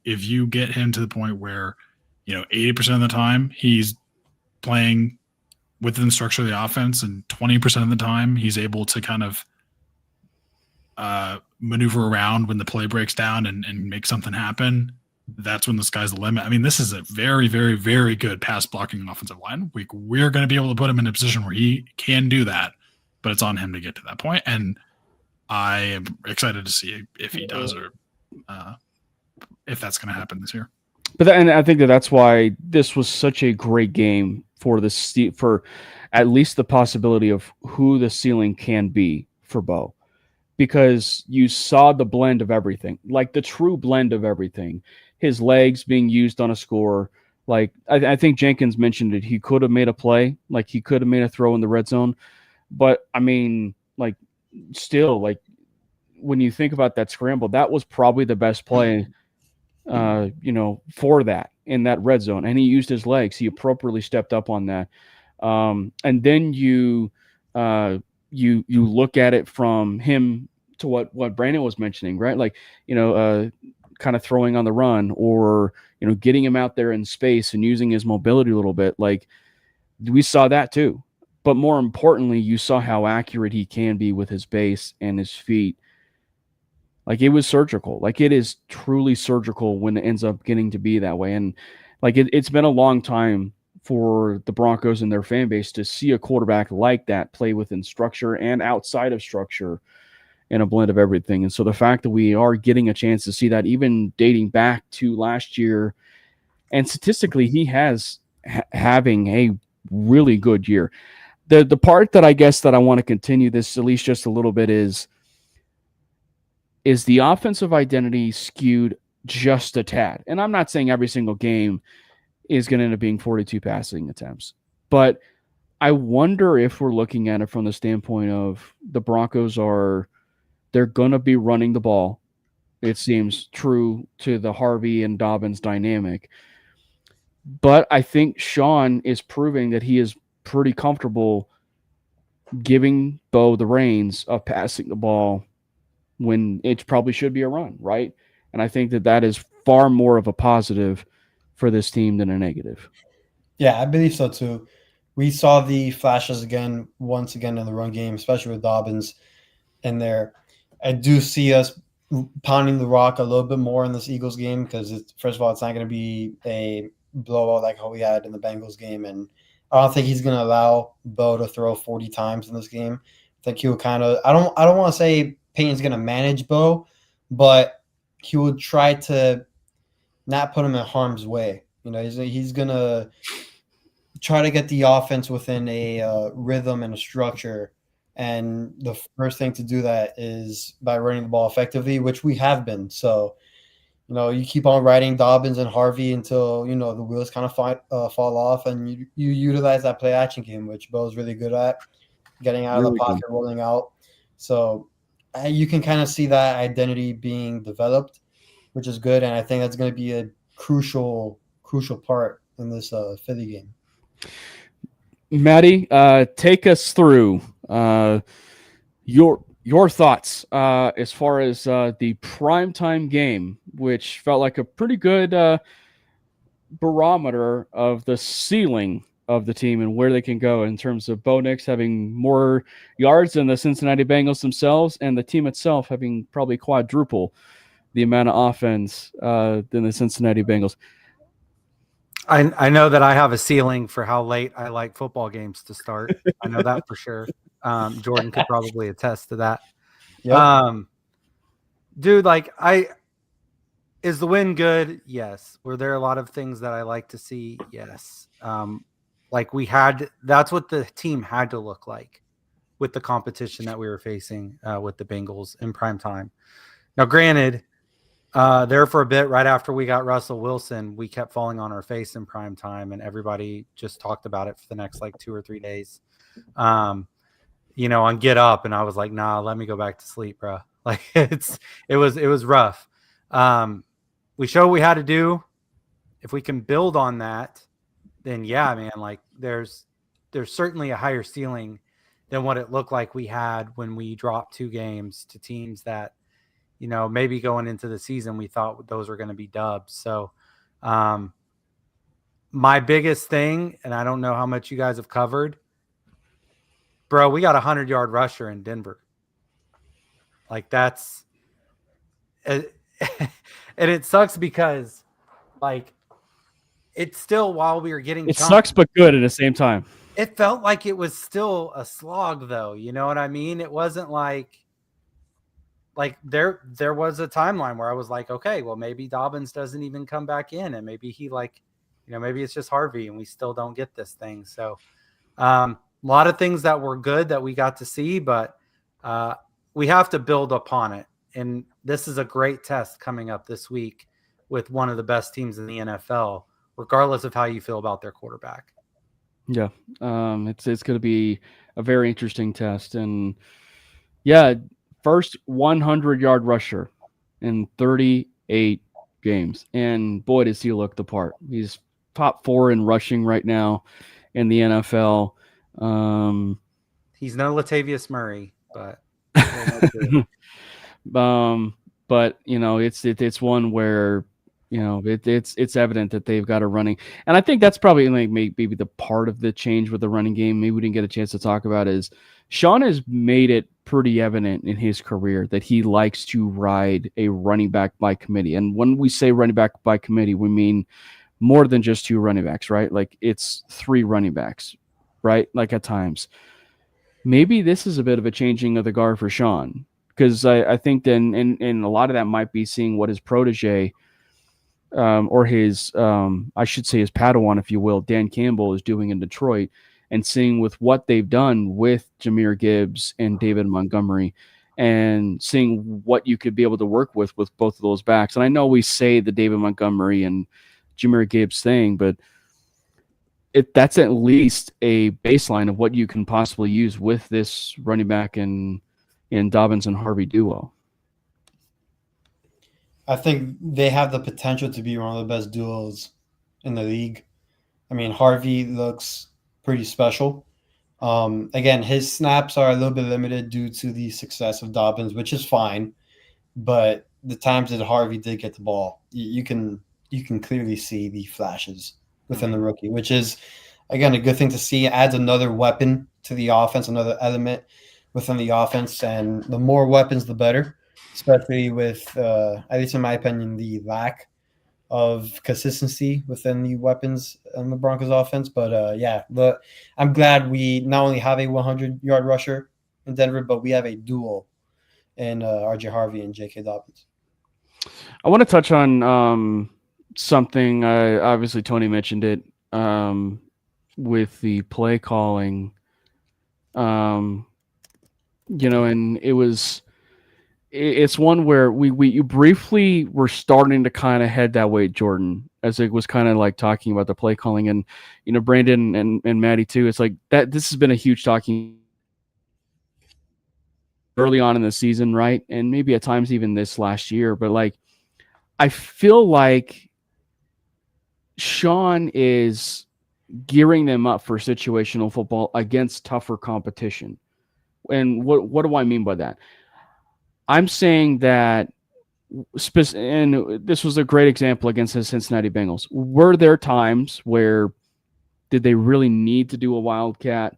get him to the point where 80% of the time he's playing within the structure of the offense, and 20% of the time he's able to kind of maneuver around when the play breaks down and make something happen, that's when the sky's the limit. I mean, this is a very, very, very good pass blocking offensive line. We're going to be able to put him in a position where he can do that, but it's on him to get to that point. And I am excited to see if he does, or if that's going to happen this year. And I think that's why this was such a great game for at least the possibility of who the ceiling can be for Bo, because you saw the blend of everything, the true blend of everything. His legs being used on a score. I think Jenkins mentioned it. He could have made a play, he could have made a throw in the red zone. But I mean, still, when you think about that scramble, that was probably the best play, for that in that red zone. And he used his legs. He appropriately stepped up on that. And then you look at it from him to what Brandon was mentioning, right? Kind of throwing on the run, or, getting him out there in space and using his mobility a little bit. We saw that too. But more importantly, you saw how accurate he can be with his base and his feet. Like, it was surgical. Like, it is truly surgical when it ends up getting to be that way. And like, it's been a long time for the Broncos and their fan base to see a quarterback like that play within structure and outside of structure in a blend of everything. And so the fact that we are getting a chance to see that, even dating back to last year, and statistically, he has having a really good year. The part that I guess that I want to continue this at least just a little bit is the offensive identity skewed just a tad. And I'm not saying every single game is going to end up being 42 passing attempts, but I wonder if we're looking at it from the standpoint of the Broncos they're going to be running the ball. It seems true to the Harvey and Dobbins dynamic. But I think Sean is proving that he is pretty comfortable giving Bo the reins of passing the ball when it probably should be a run, right? And I think that is far more of a positive for this team than a negative. Yeah, I believe so too. We saw the flashes once again in the run game, especially with Dobbins in there. I do see us pounding the rock a little bit more in this Eagles game because, first of all, it's not going to be a blowout like how we had in the Bengals game, and I don't think he's going to allow Bo to throw 40 times in this game. I think he will kind of. I don't want to say Payton's going to manage Bo, but he will try to not put him in harm's way. You know, he's going to try to get the offense within a rhythm and a structure. And the first thing to do that is by running the ball effectively, which we have been. So, you know, you keep on riding Dobbins and Harvey until, you know, the wheels kind of fall off, and you utilize that play action game, which Bo's really good at, getting out of the pocket, rolling out. So you can kind of see that identity being developed, which is good. And I think that's going to be a crucial part in this Philly game. Maddie, take us through your thoughts as far as the primetime game, which felt like a pretty good barometer of the ceiling of the team and where they can go in terms of Bo Nix having more yards than the Cincinnati Bengals themselves, and the team itself having probably quadruple the amount of offense than the Cincinnati Bengals. I know that I have a ceiling for how late I like football games to start. I know that for sure. Jordan could probably attest to that. Yep. Dude, like, is the win good? Yes. Were there a lot of things that I like to see? Yes. Like, that's what the team had to look like with the competition that we were facing with the Bengals in prime time. Now, granted, there for a bit, right after we got Russell Wilson, we kept falling on our face in prime time, and everybody just talked about it for the next like 2 or 3 days. You know, on Get Up, and I was like, nah, let me go back to sleep, bro. Like, it was rough. We showed what we had to do. If we can build on that, then yeah, man, like there's certainly a higher ceiling than what it looked like we had when we dropped 2 games to teams that, you know, maybe going into the season, we thought those were going to be dubs. So my biggest thing, and I don't know how much you guys have covered, bro, we got a 100-yard rusher in Denver. Like, that's and it sucks because, like, it's still, while we were getting it sucks but good at the same time. It felt like it was still a slog, though. You know what I mean? It wasn't like there was a timeline where I was like, okay, well, maybe Dobbins doesn't even come back in, and maybe he, like, you know, maybe it's just Harvey and we still don't get this thing. So a lot of things that were good that we got to see, but we have to build upon it. And this is a great test coming up this week with one of the best teams in the NFL, regardless of how you feel about their quarterback. Yeah, it's going to be a very interesting test. And yeah, first 100-yard rusher in 38 games. And boy, does he look the part. He's top 4 in rushing right now in the NFL. He's no Latavius Murray, but but you know, it's one where, it's evident that they've got a running, and I think that's probably like maybe the part of the change with the running game. Maybe we didn't get a chance to talk about is Sean has made it pretty evident in his career that he likes to ride a running back by committee. And when we say running back by committee, we mean more than just 2 running backs, right? Like it's 3 running backs, right? Like at times. Maybe this is a bit of a changing of the guard for Sean, because I think then and a lot of that might be seeing what his protege or his I should say his Padawan, if you will, Dan Campbell is doing in Detroit, and seeing with what they've done with Jahmyr Gibbs and David Montgomery, and seeing what you could be able to work with both of those backs. And I know we say the David Montgomery and Jahmyr Gibbs thing, but that's at least a baseline of what you can possibly use with this running back in Dobbins and Harvey duo. I think they have the potential to be one of the best duos in the league. I mean, Harvey looks pretty special. Again, his snaps are a little bit limited due to the success of Dobbins, which is fine. But the times that Harvey did get the ball, you can clearly see the flashes within the rookie, which is, again, a good thing to see. It adds another weapon to the offense, another element within the offense. And the more weapons, the better, especially with, at least in my opinion, the lack of consistency within the weapons in the Broncos offense. But I'm glad we not only have a 100-yard rusher in Denver, but we have a duo in RJ Harvey and J.K. Dobbins. I want to touch on something. Obviously, Tony mentioned it with the play calling. And it's one where you briefly were starting to kind of head that way, Jordan, as it was kind of like talking about the play calling, and Brandon and Maddie too. It's like that. This has been a huge talking early on in the season, right? And maybe at times even this last year. But like, I feel like Sean is gearing them up for situational football against tougher competition. And what do I mean by that? I'm saying that, and this was a great example against the Cincinnati Bengals. Were there times where did they really need to do a wildcat?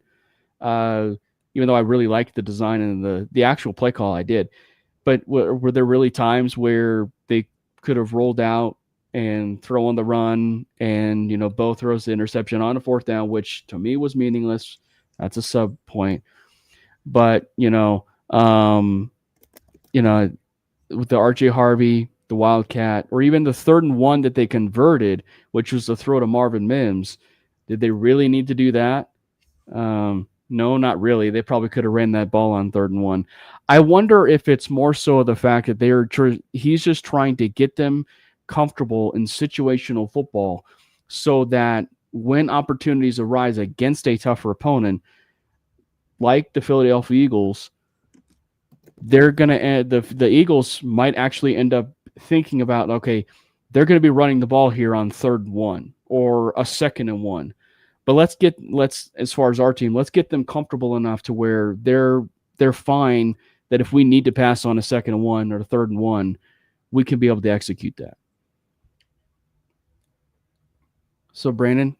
Even though I really liked the design and the actual play call, I did. But were there really times where they could have rolled out and throw on the run and, Bo throws the interception on a 4th down, which to me was meaningless. That's a sub point. But, with the RJ Harvey, the wildcat, or even the 3rd and 1 that they converted, which was the throw to Marvin Mims, did they really need to do that? No, not really. They probably could have ran that ball on 3rd and 1. I wonder if it's more so the fact that he's just trying to get them comfortable in situational football so that when opportunities arise against a tougher opponent, like the Philadelphia Eagles, they're going to the Eagles might actually end up thinking about, okay, they're going to be running the ball here on 3rd and 1 or a 2nd and 1. But let's as far as our team, let's get them comfortable enough to where they're fine that if we need to pass on a 2nd and 1 or a 3rd and 1, we can be able to execute that. So Brandon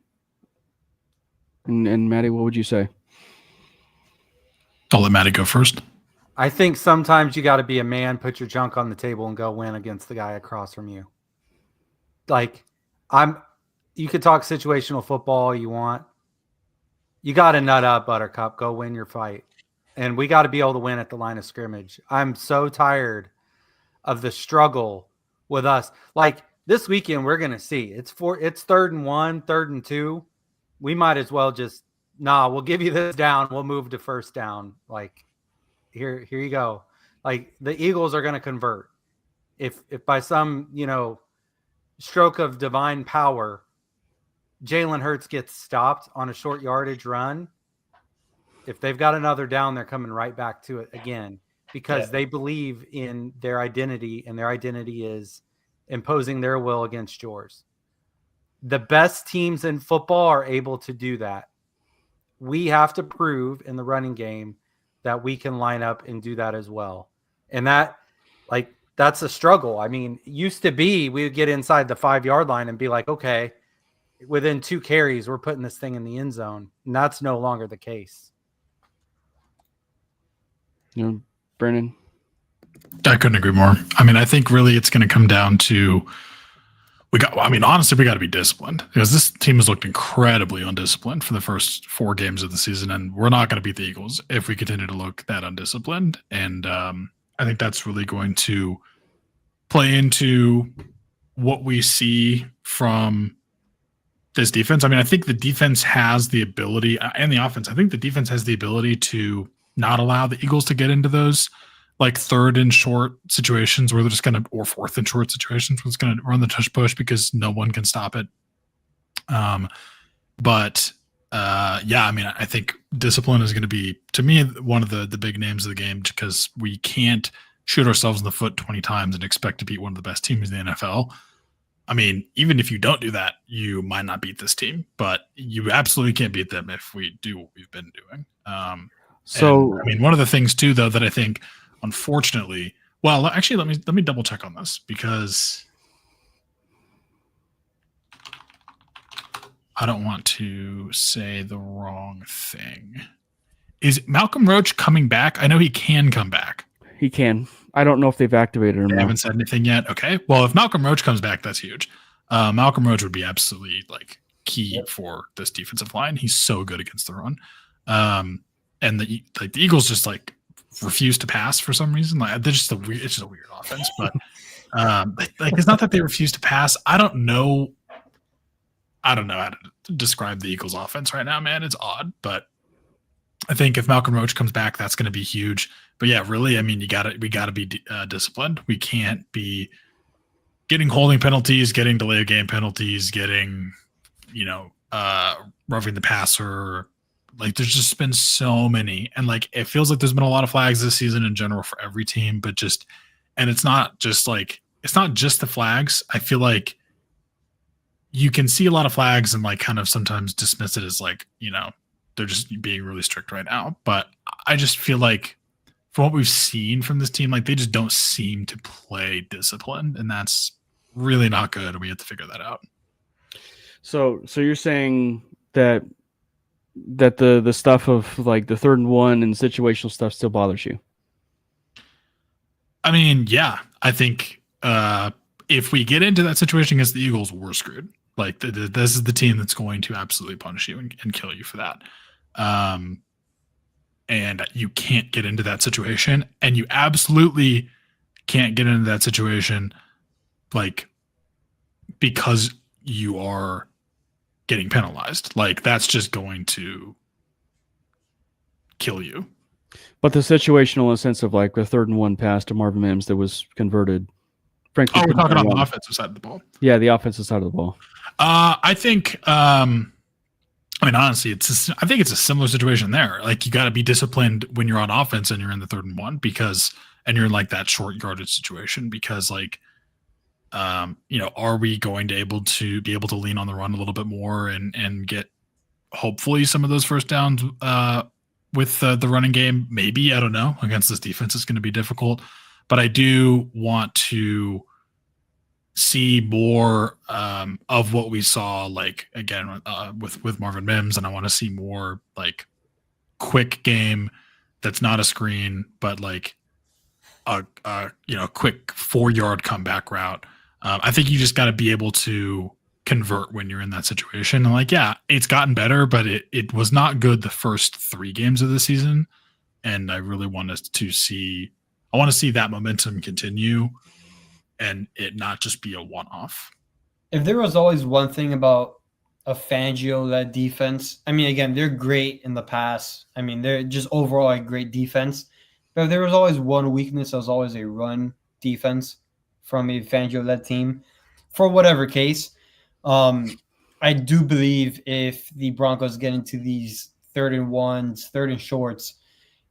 and Maddie, what would you say? I'll let Maddie go first. I think sometimes you got to be a man, put your junk on the table, and go win against the guy across from you. Like, you could talk situational football all you want. You got to nut up, Buttercup. Go win your fight. And we got to be able to win at the line of scrimmage. I'm so tired of the struggle with us. Like, this weekend, we're going to see. It's 3rd and 1, 3rd and 2. We might as well just, we'll give you this down. We'll move to 1st down. Like, here you go. Like, the Eagles are going to convert. If by some, stroke of divine power, Jalen Hurts gets stopped on a short yardage run, if they've got another down, they're coming right back to it again because they believe in their identity, and their identity is imposing their will against yours. The best teams in football are able to do that. We have to prove in the running game that we can line up and do that as well. And that, like, that's a struggle. I mean, used to be we would get inside the 5-yard line and be like, okay, within 2 carries, we're putting this thing in the end zone. And that's no longer the case. Brennan? I couldn't agree more. I mean, I think really it's going to come down to honestly, we got to be disciplined because this team has looked incredibly undisciplined for the first 4 games of the season, and we're not going to beat the Eagles if we continue to look that undisciplined. And I think that's really going to play into what we see from this defense. I mean, I think the defense has the ability, and the offense, I think the defense has the ability to not allow the Eagles to get into those like 3rd and short situations where they're just going to, or 4th and short situations where it's going to run the tush push because no one can stop it. But I mean, I think discipline is going to be, to me, one of the big names of the game, because we can't shoot ourselves in the foot 20 times and expect to beat one of the best teams in the NFL. I mean, even if you don't do that, you might not beat this team, but you absolutely can't beat them if we do what we've been doing. I mean, one of the things too, though, that I think, unfortunately, well, actually, let me double check on this, because I don't want to say the wrong thing. Is Malcolm Roach coming back? I know he can come back. He can. I don't know if they've activated him. They haven't said anything yet. Okay. Well, if Malcolm Roach comes back, that's huge. Malcolm Roach would be absolutely like key for this defensive line. He's so good against the run. And the Eagles just like refuse to pass for some reason. Like they're just it's just a weird offense. But like it's not that they refuse to pass. I don't know how to describe the Eagles offense right now, man. It's odd, but I think if Malcolm Roach comes back, that's going to be huge. But yeah, really, I mean, we got to be disciplined. We can't be getting holding penalties, getting delay of game penalties, getting, roughing the passer. Like there's just been so many, and like it feels like there's been a lot of flags this season in general for every team. But and it's not just the flags. I feel like you can see a lot of flags and like kind of sometimes dismiss it as like, they're just being really strict right now. But I just feel like from what we've seen from this team, like they just don't seem to play disciplined, and that's really not good. We have to figure that out. So you're saying that the stuff of like the 3rd and 1 and situational stuff still bothers you? I mean, yeah, I think if we get into that situation against the Eagles, we're screwed. Like this is the team that's going to absolutely punish you and kill you for that. And you can't get into that situation, and you absolutely can't get into that situation like because you are getting penalized. Like that's just going to kill you. But the situational in the sense of like the 3rd and 1 pass to Marvin Mims that was converted. Frankly, we're talking on the offensive side of the ball. Yeah, the offensive side of the ball. I think I mean, honestly, I think it's a similar situation there. Like you got to be disciplined when you're on offense and you're in the 3rd and 1 and you're in like that short yardage situation, because like, are we going to be able to lean on the run a little bit more and get hopefully some of those first downs with the running game? Maybe, I don't know. Against this defense, it's going to be difficult, but I do want to see more of what we saw, like again with Marvin Mims, and I want to see more like quick game that's not a screen, but like a quick 4-yard comeback route. I think you just got to be able to convert when you're in that situation. And like, yeah, it's gotten better, but it was not good the first 3 games of the season, and I really want to see that momentum continue and it not just be a one-off. If there was always one thing about a Fangio-led defense, I mean, again, they're great in the pass. I mean, they're just overall a great defense. But if there was always one weakness, there was always a run defense from a Fangio-led team. For whatever case, I do believe if the Broncos get into these 3rd and 1s, 3rd and shorts,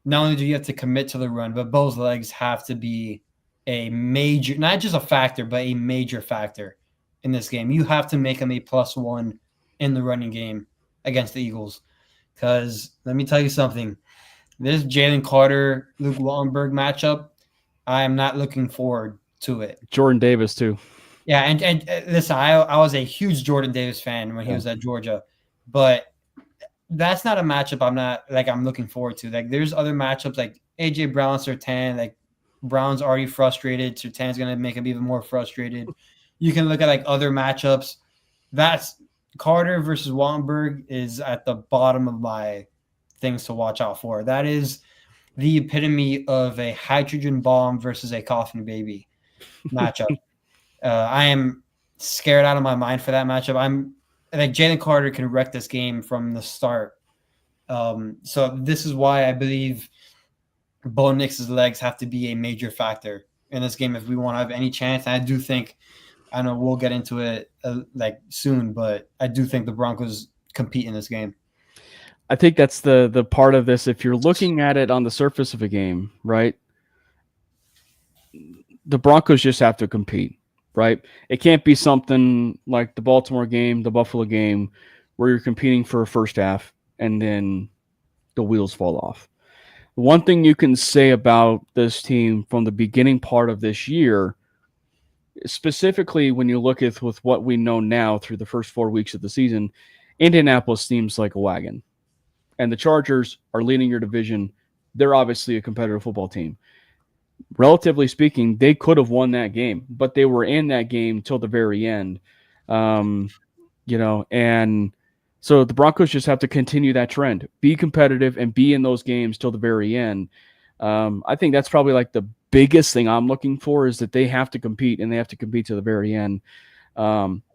not only do you have to commit to the run, but both legs have to be a major, not just a factor, but a major factor in this game. You have to make them a +1 in the running game against the Eagles. Because let me tell you something. This Jalen Carter, Luke Wallenberg matchup, I am not looking forward to it. Jordan Davis too. Yeah, and listen, I was a huge Jordan Davis fan when he was at Georgia, but that's not a matchup I'm looking forward to. Like there's other matchups like AJ Brown, Surtain, like Brown's already frustrated. Surtain's gonna make him even more frustrated. You can look at like other matchups. That's Carter versus Wattenberg is at the bottom of my things to watch out for. That is the epitome of a hydrogen bomb versus a coffin baby matchup. I am scared out of my mind for that matchup. I'm like Jalen Carter can wreck this game from the start. So this is why I believe Bo Nix's legs have to be a major factor in this game if we want to have any chance. And I do think, I know we'll get into it like soon, but I do think the Broncos compete in this game. I think that's the part of this. If you're looking at it on the surface of a game, right, the Broncos just have to compete, right? It can't be something like the Baltimore game, the Buffalo game, where you're competing for a first half and then the wheels fall off. One thing you can say about this team from the beginning part of this year, specifically when you look at with what we know now through the first 4 weeks of the season, Indianapolis seems like a wagon. And the Chargers are leading your division. They're obviously a competitive football team. Relatively speaking, they could have won that game, but they were in that game till the very end. And so the Broncos just have to continue that trend, be competitive and be in those games till the very end. I think that's probably like the biggest thing I'm looking for is that they have to compete and they have to compete to the very end.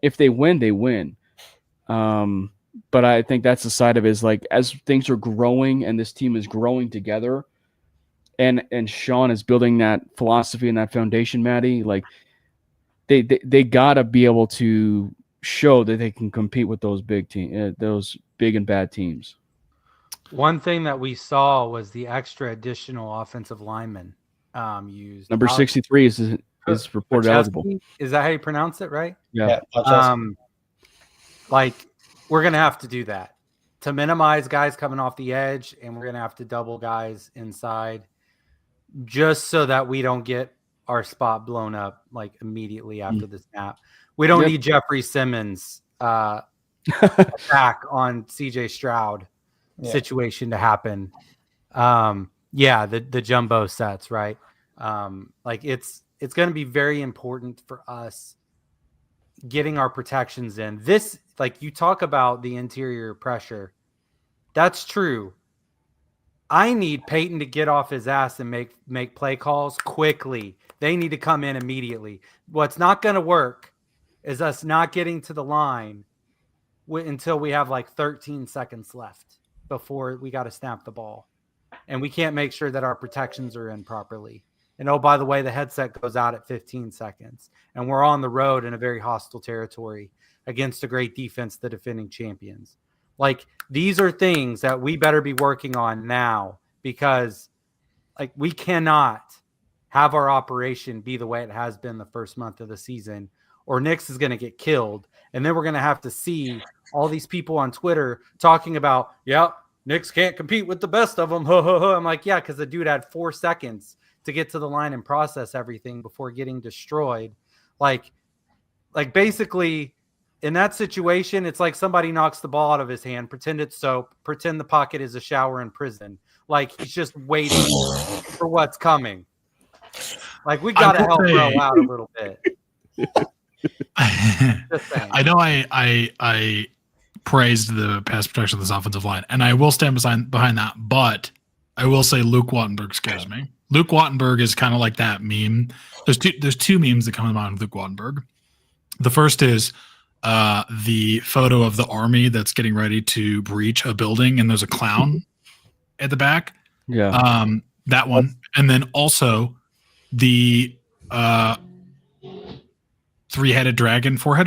If they win, they win. But I think that's the side of it is like as things are growing and this team is growing together and Sean is building that philosophy and that foundation, Maddie, like they got to be able to show that they can compete with those those big and bad teams. One thing that we saw was the extra additional offensive lineman used. Number 63 is reported eligible. Is that how you pronounce it, right? Yeah. Like we're going to have to do that to minimize guys coming off the edge, and we're going to have to double guys inside just so that we don't get our spot blown up like immediately after the snap. We don't need Jeffrey Simmons attack on CJ Stroud situation to happen. The jumbo sets, right? Like it's going to be very important for us getting our protections in. This, like you talk about the interior pressure, that's true. I need Peyton to get off his ass and make play calls quickly. They need to come in immediately. What's not going to work is us not getting to the line until we have like 13 seconds left before we got to snap the ball. And we can't make sure that our protections are in properly. And oh, by the way, the headset goes out at 15 seconds. And we're on the road in a very hostile territory against a great defense, the defending champions. Like, these are things that we better be working on now because, like, we cannot have our operation be the way it has been the first month of the season, or Nix is going to get killed. And then we're going to have to see all these people on Twitter talking about, Nix can't compete with the best of them. I'm like, yeah, because the dude had 4 seconds to get to the line and process everything before getting destroyed. Like basically in that situation, it's like somebody knocks the ball out of his hand, pretend it's soap, pretend the pocket is a shower in prison. Like he's just waiting for what's coming. Like we got to help bro out a little bit. I know I praised the pass protection of this offensive line, and I will stand behind that, but I will say Luke Wattenberg scares me. Luke Wattenberg is kind of like that meme. There's two memes that come to mind with Luke Wattenberg. The first is the photo of the army that's getting ready to breach a building, and there's a clown at the back. Yeah. That one. And then also the four-headed dragon that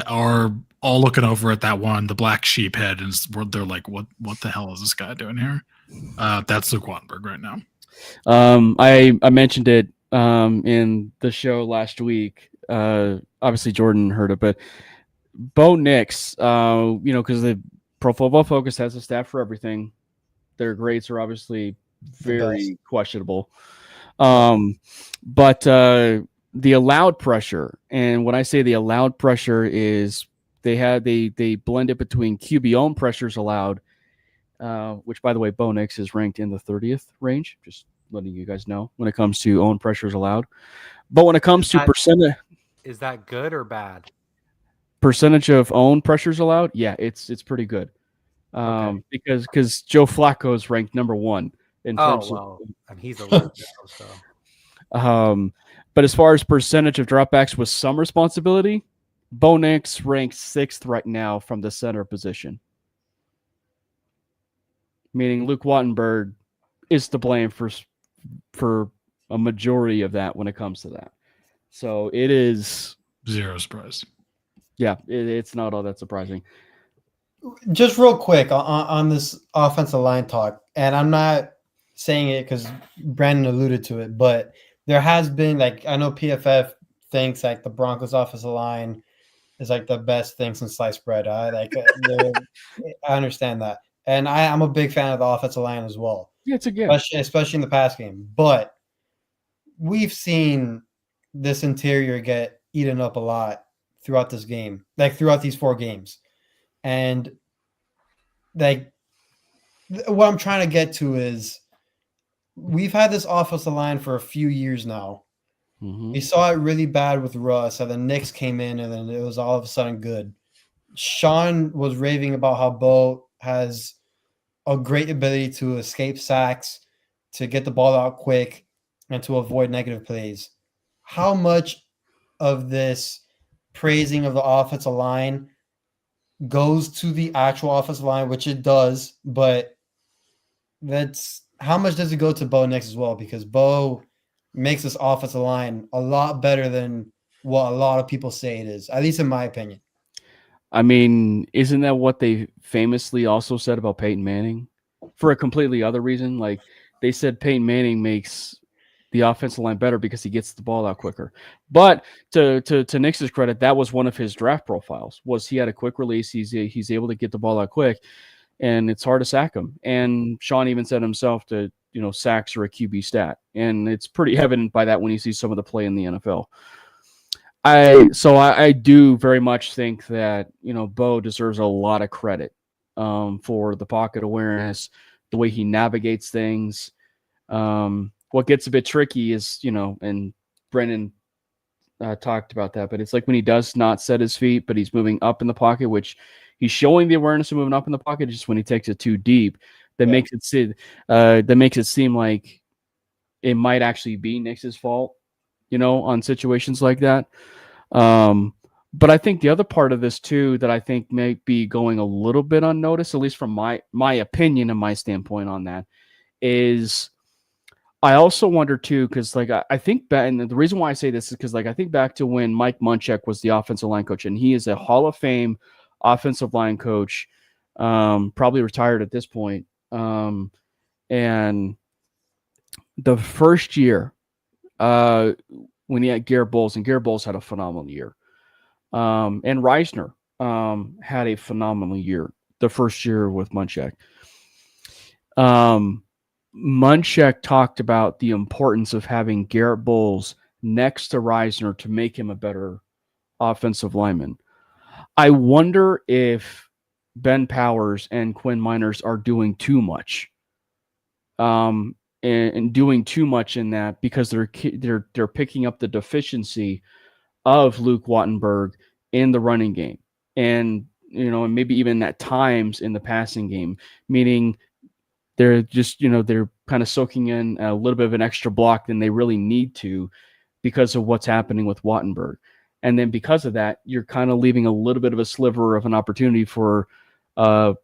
are all looking over at that one, the black sheep head, and they're like, what the hell is this guy doing here? That's Luke Wattenberg right now. I mentioned it in the show last week. Obviously Jordan heard it, but Bo Nix, because the Pro Football Focus has a stat for everything. Their grades are obviously very questionable. But the allowed pressure, and when I say the allowed pressure is they blend it between QB own pressures allowed, which by the way, Bo Nix is ranked in the 30th range. Just letting you guys know when it comes to own pressures allowed. But when it comes to is that good or bad? Percentage of own pressures allowed, yeah, it's pretty good. Okay. Because Joe Flacco is ranked number 1 in terms of and he's a rookie, so. But as far as percentage of dropbacks with some responsibility, Bo Nix ranks 6th right now from the center position. Meaning Luke Wattenberg is to blame for a majority of that when it comes to that. So it is zero surprise. Yeah, it's not all that surprising. Just real quick on this offensive line talk, and I'm not saying it because Brandon alluded to it, but there has been, like, I know PFF thinks like the Broncos offensive line is like the best thing since sliced bread. I understand that, and I'm a big fan of the offensive line as well. Yeah, it's a game, especially in the pass game. But we've seen this interior get eaten up a lot throughout this game, like throughout these 4 games. And like what I'm trying to get to is we've had this offensive line for a few years now. Mm-hmm. We saw it really bad with Russ, and then Knicks came in, and then it was all of a sudden good. Sean was raving about how Bo has a great ability to escape sacks, to get the ball out quick, and to avoid negative plays. How much of this praising of the offensive line goes to the actual offensive line, which it does, but that's how much does it go to Bo Nix as well? Because Bo makes this offensive line a lot better than what a lot of people say it is, at least in my opinion. I mean, isn't that what they famously also said about Peyton Manning? For a completely other reason, like they said Peyton Manning makes the offensive line better because he gets the ball out quicker. But to Nix's credit, that was one of his draft profiles. Was he had a quick release, he's able to get the ball out quick, and it's hard to sack him. And Sean even said himself that sacks are a QB stat, and it's pretty evident by that when you see some of the play in the NFL. I do very much think that Bo deserves a lot of credit for the pocket awareness, the way he navigates things. What gets a bit tricky is, and Brennan talked about that, but it's like when he does not set his feet, but he's moving up in the pocket, which he's showing the awareness of moving up in the pocket. Just when he takes it too deep, that makes it seem like it might actually be Nix's fault, on situations like that. But I think the other part of this too that I think may be going a little bit unnoticed, at least from my opinion and my standpoint on that, is I also wonder too, because like I think back, and the reason why I say this is because like I think back to when Mike Munchak was the offensive line coach, and he is a Hall of Fame offensive line coach, probably retired at this point. And the first year, when he had Garrett Bowles, and Garrett Bowles had a phenomenal year, and Reisner had a phenomenal year the first year with Munchak. Munchak talked about the importance of having Garrett Bowles next to Reisner to make him a better offensive lineman. I wonder if Ben Powers and Quinn Miners are doing too much, and doing too much in that because they're picking up the deficiency of Luke Wattenberg in the running game, and and maybe even at times in the passing game, meaning they're just, they're kind of soaking in a little bit of an extra block than they really need to because of what's happening with Wattenberg. And then because of that, you're kind of leaving a little bit of a sliver of an opportunity for a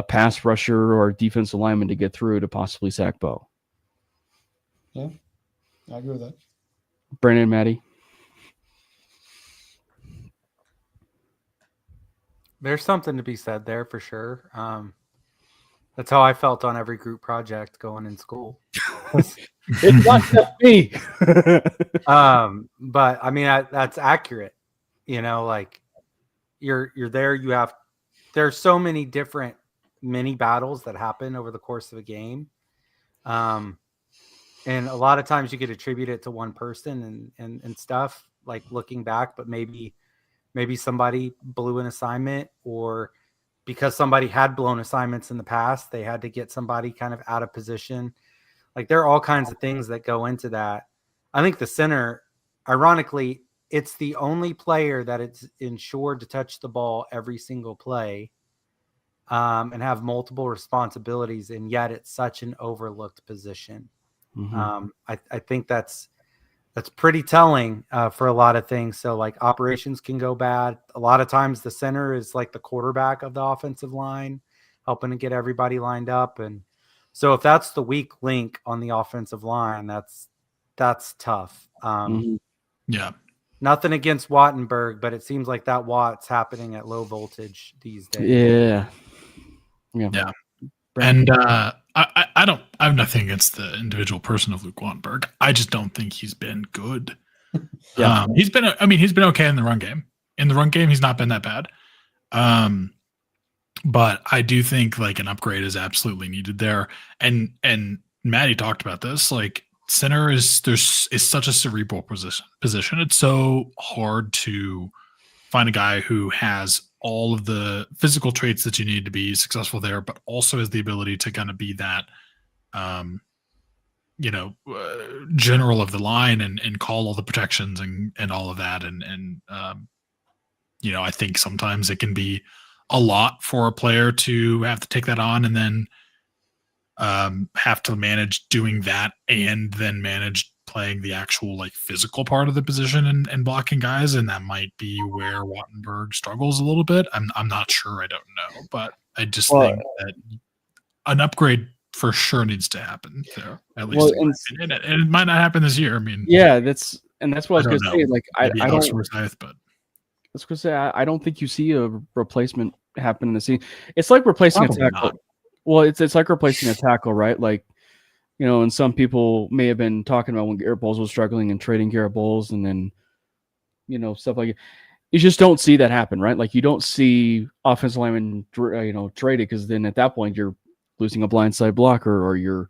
pass rusher or defensive lineman to get through to possibly sack Bo. Yeah, I agree with that. Brandon, Maddie? There's something to be said there for sure. That's how I felt on every group project going in school. It's not just me. But I mean, that's accurate. Like you're there. There's so many different mini battles that happen over the course of a game. And a lot of times you could attribute it to one person and stuff, like looking back, but maybe somebody blew an assignment, or because somebody had blown assignments in the past, they had to get somebody kind of out of position. Like there are all kinds of things that go into that. I think the center, ironically, it's the only player that it's insured to touch the ball every single play, and have multiple responsibilities, and yet it's such an overlooked position. Mm-hmm. I think that's pretty telling for a lot of things. So like operations can go bad. A lot of times the center is like the quarterback of the offensive line, helping to get everybody lined up. And so if that's the weak link on the offensive line, that's tough. Yeah. Nothing against Wattenberg, but it seems like that Watt's happening at low voltage these days. Yeah. And I have nothing against the individual person of Luke Wattenberg. I just don't think he's been good. Yeah. He's been okay in the run game. In the run game, he's not been that bad. But I do think like an upgrade is absolutely needed there. And Maddie talked about this. Like center is such a cerebral position. It's so hard to find a guy who has all of the physical traits that you need to be successful there, but also has the ability to kind of be that, general of the line and call all the protections and all of that. And I think sometimes it can be a lot for a player to have to take that on and then have to manage doing that and then manage playing the actual like physical part of the position and blocking guys. And that might be where Wattenberg struggles a little bit. I'm not sure. I don't know, but I just think that an upgrade for sure needs to happen there, at least. And it might not happen this year. I mean, yeah, that's what I was going to say. Like, I don't. But I was going to say I don't think you see a replacement happen in the scene. It's like replacing a tackle. Not. Well, it's like replacing a tackle, right? Like, and some people may have been talking about when Garrett Bowles was struggling and trading Garrett Bowles, and then stuff like it. You just don't see that happen, right? Like you don't see offensive linemen, traded, because then at that point you're losing a blindside blocker, or you're,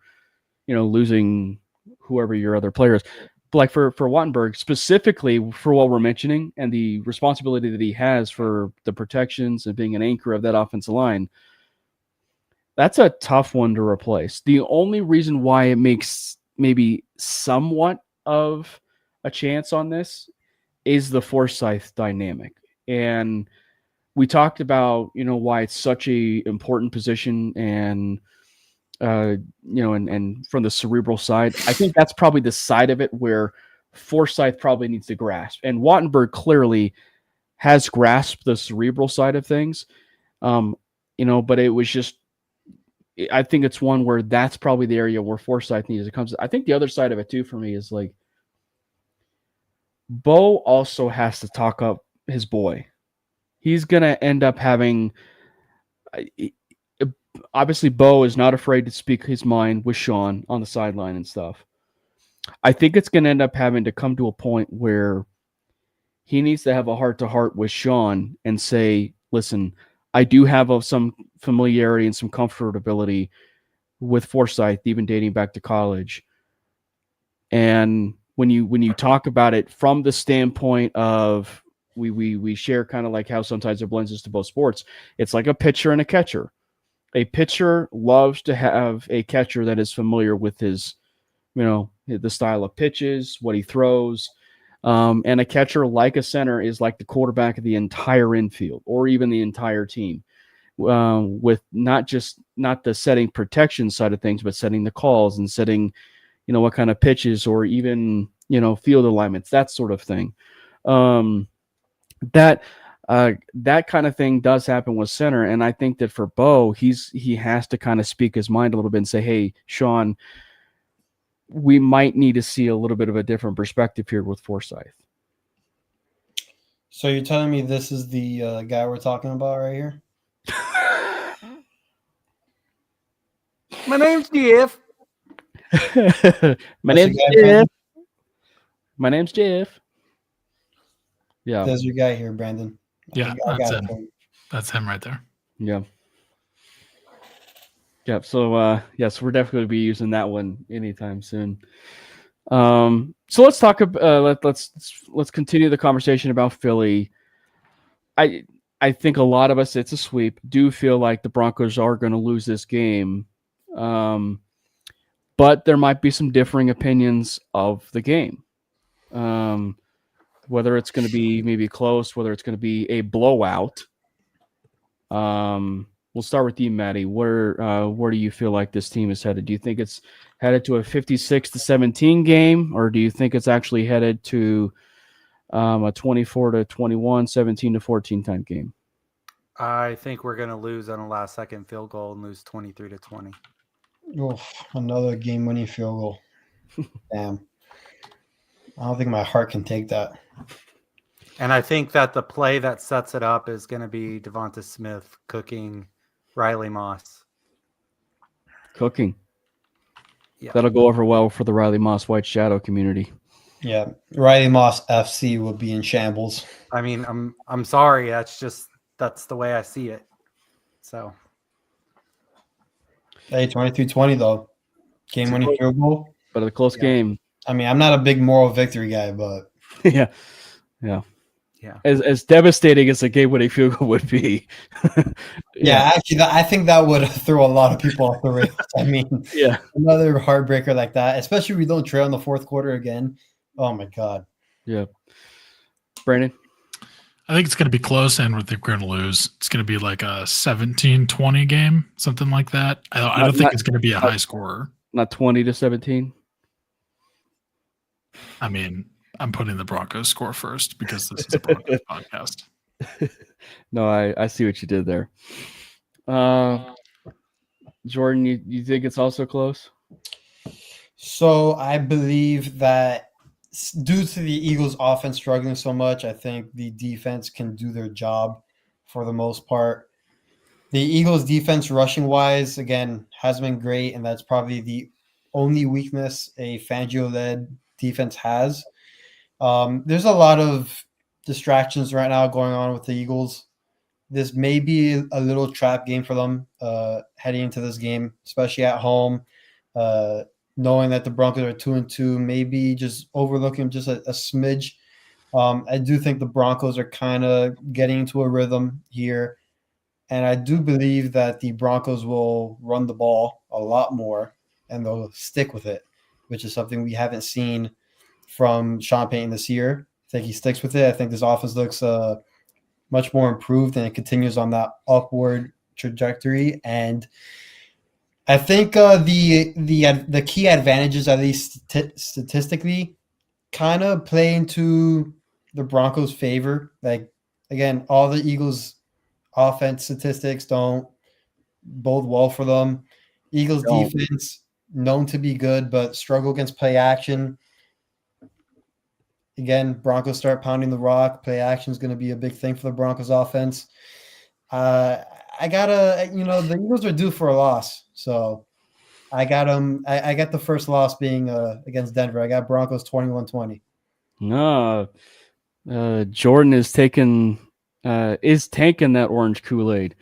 losing whoever your other player is. But like for Wattenberg, specifically for what we're mentioning and the responsibility that he has for the protections and being an anchor of that offensive line, that's a tough one to replace. The only reason why it makes maybe somewhat of a chance on this is the Forsythe dynamic. And we talked about, why it's such a important position and, and from the cerebral side, I think that's probably the side of it where Forsythe probably needs to grasp. And Wattenberg clearly has grasped the cerebral side of things. But it was just, I think it's one where that's probably the area where Forsythe needs to come. I think the other side of it too for me is like Bo also has to talk up his boy. He's going to end up having, obviously Bo is not afraid to speak his mind with Sean on the sideline and stuff. I think it's going to end up having to come to a point where he needs to have a heart-to-heart with Sean and say, listen, I do have some familiarity and some comfortability with Forsythe, even dating back to college. And when you talk about it from the standpoint of we share kind of like how sometimes it blends into both sports, it's like a pitcher and a catcher. A pitcher loves to have a catcher that is familiar with his, the style of pitches, what he throws. And a catcher, like a center, is like the quarterback of the entire infield or even the entire team, with not the setting protection side of things, but setting the calls and setting, what kind of pitches or even, field alignments, that sort of thing. That kind of thing does happen with center. And I think that for Bo, he has to kind of speak his mind a little bit and say, hey, Sean, we might need to see a little bit of a different perspective here with Forsythe. So you're telling me this is the guy we're talking about right here? My name's Jeff. My name's Jeff. My name's Jeff. Yeah. There's your guy here, Brandon. Yeah, that's him right there. Yeah. Yep. So yes, we're definitely going to be using that one anytime soon. So let's talk about let's continue the conversation about Philly. I think a lot of us, it's a sweep, do feel like the Broncos are going to lose this game. But there might be some differing opinions of the game. Whether it's going to be maybe close, whether it's going to be a blowout. We'll start with you, Maddie. Where do you feel like this team is headed? Do you think it's headed to a 56-17 game, or do you think it's actually headed to a 24-21, 17-14 type game? I think we're going to lose on a last-second field goal and lose 23-20. Another game-winning field goal. Damn. I don't think my heart can take that. And I think that the play that sets it up is going to be Devonta Smith cooking Riley Moss. Cooking. Yeah. That'll go over well for the Riley Moss White Shadow community. Yeah. Riley Moss FC will be in shambles. I mean, I'm sorry. That's the way I see it. So. Hey, 23-20 though. Game-winning field goal. But a close game. I mean, I'm not a big moral victory guy, but yeah. As devastating as a game-winning field goal would be. Actually, I think that would throw a lot of people off the rails. I mean, another heartbreaker like that, especially if we don't trail in the fourth quarter again. Oh my God. Yeah. Brandon? I think it's going to be close, and I think we're going to lose. It's going to be like a 17-20 game, something like that. I don't think it's going to be a high scorer. Not 20-17? I mean, I'm putting the Broncos score first because this is a Broncos podcast. No, I see what you did there. Jordan, you think it's also close? So I believe that due to the Eagles' offense struggling so much, I think the defense can do their job for the most part. The Eagles' defense, rushing-wise, again, has been great, and that's probably the only weakness a Fangio-led defense has. There's a lot of distractions right now going on with the Eagles. This may be a little trap game for them heading into this game, especially at home, knowing that the Broncos are 2-2, maybe just overlooking just a smidge. I do think the Broncos are kind of getting into a rhythm here, and I do believe that the Broncos will run the ball a lot more, and they'll stick with it, which is something we haven't seen from Sean Payton this year. I think he sticks with it. I think this offense looks much more improved, and it continues on that upward trajectory. And I think the key advantages, at least statistically, kind of play into the Broncos' favor. Like, again, all the Eagles' offense statistics don't bode well for them. Eagles' defense, known to be good, but struggle against play action. Again, Broncos start pounding the rock. Play action is going to be a big thing for the Broncos offense. The Eagles are due for a loss. So I got them. I got the first loss being against Denver. I got Broncos 21-20. No, Jordan is tanking that orange Kool-Aid.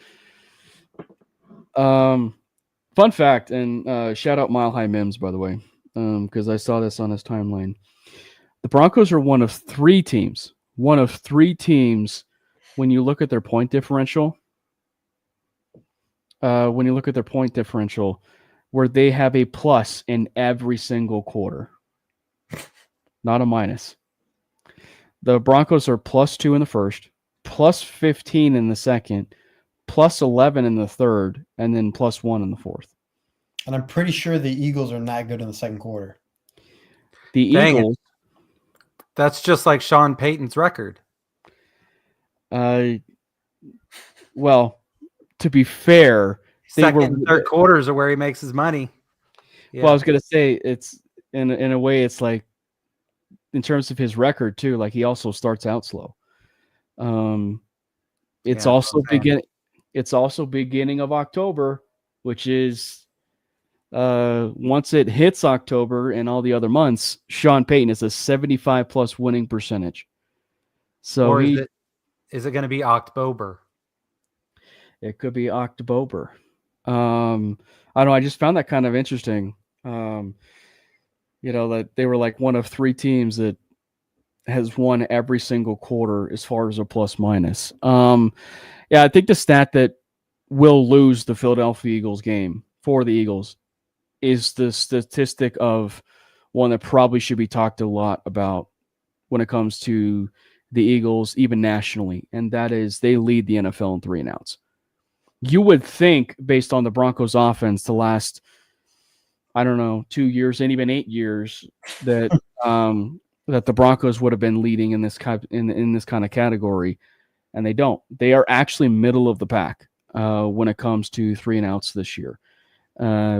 Fun fact, and shout out Mile High Mims, by the way, because I saw this on his timeline. The Broncos are one of three teams when you look at their point differential. Where they have a plus in every single quarter, not a minus. The Broncos are +2 in the first, +15 in the second, +11 in the third, and then +1 in the fourth. And I'm pretty sure the Eagles are not good in the second quarter. The Eagles. That's just like Sean Payton's record. Well, to be fair, second and third quarters are where he makes his money. Yeah. Well, I was gonna say it's in a way it's like in terms of his record too. Like he also starts out slow. It's also beginning of October, which is once it hits October and all the other months, Sean Payton is a 75+ winning percentage. So or is it going to be October? It could be October. I don't know. I just found that kind of interesting. That they were like one of 3 teams that has won every single quarter as far as a plus minus. I think the stat that will lose the Philadelphia Eagles game for the Eagles is the statistic of one that probably should be talked a lot about when it comes to the Eagles, even nationally, and that is they lead the NFL in 3-and-outs. You would think, based on the Broncos' offense the last, 2 years and even 8 years, that that the Broncos would have been leading in this kind of category, and they don't. They are actually middle of the pack when it comes to 3-and-outs this year,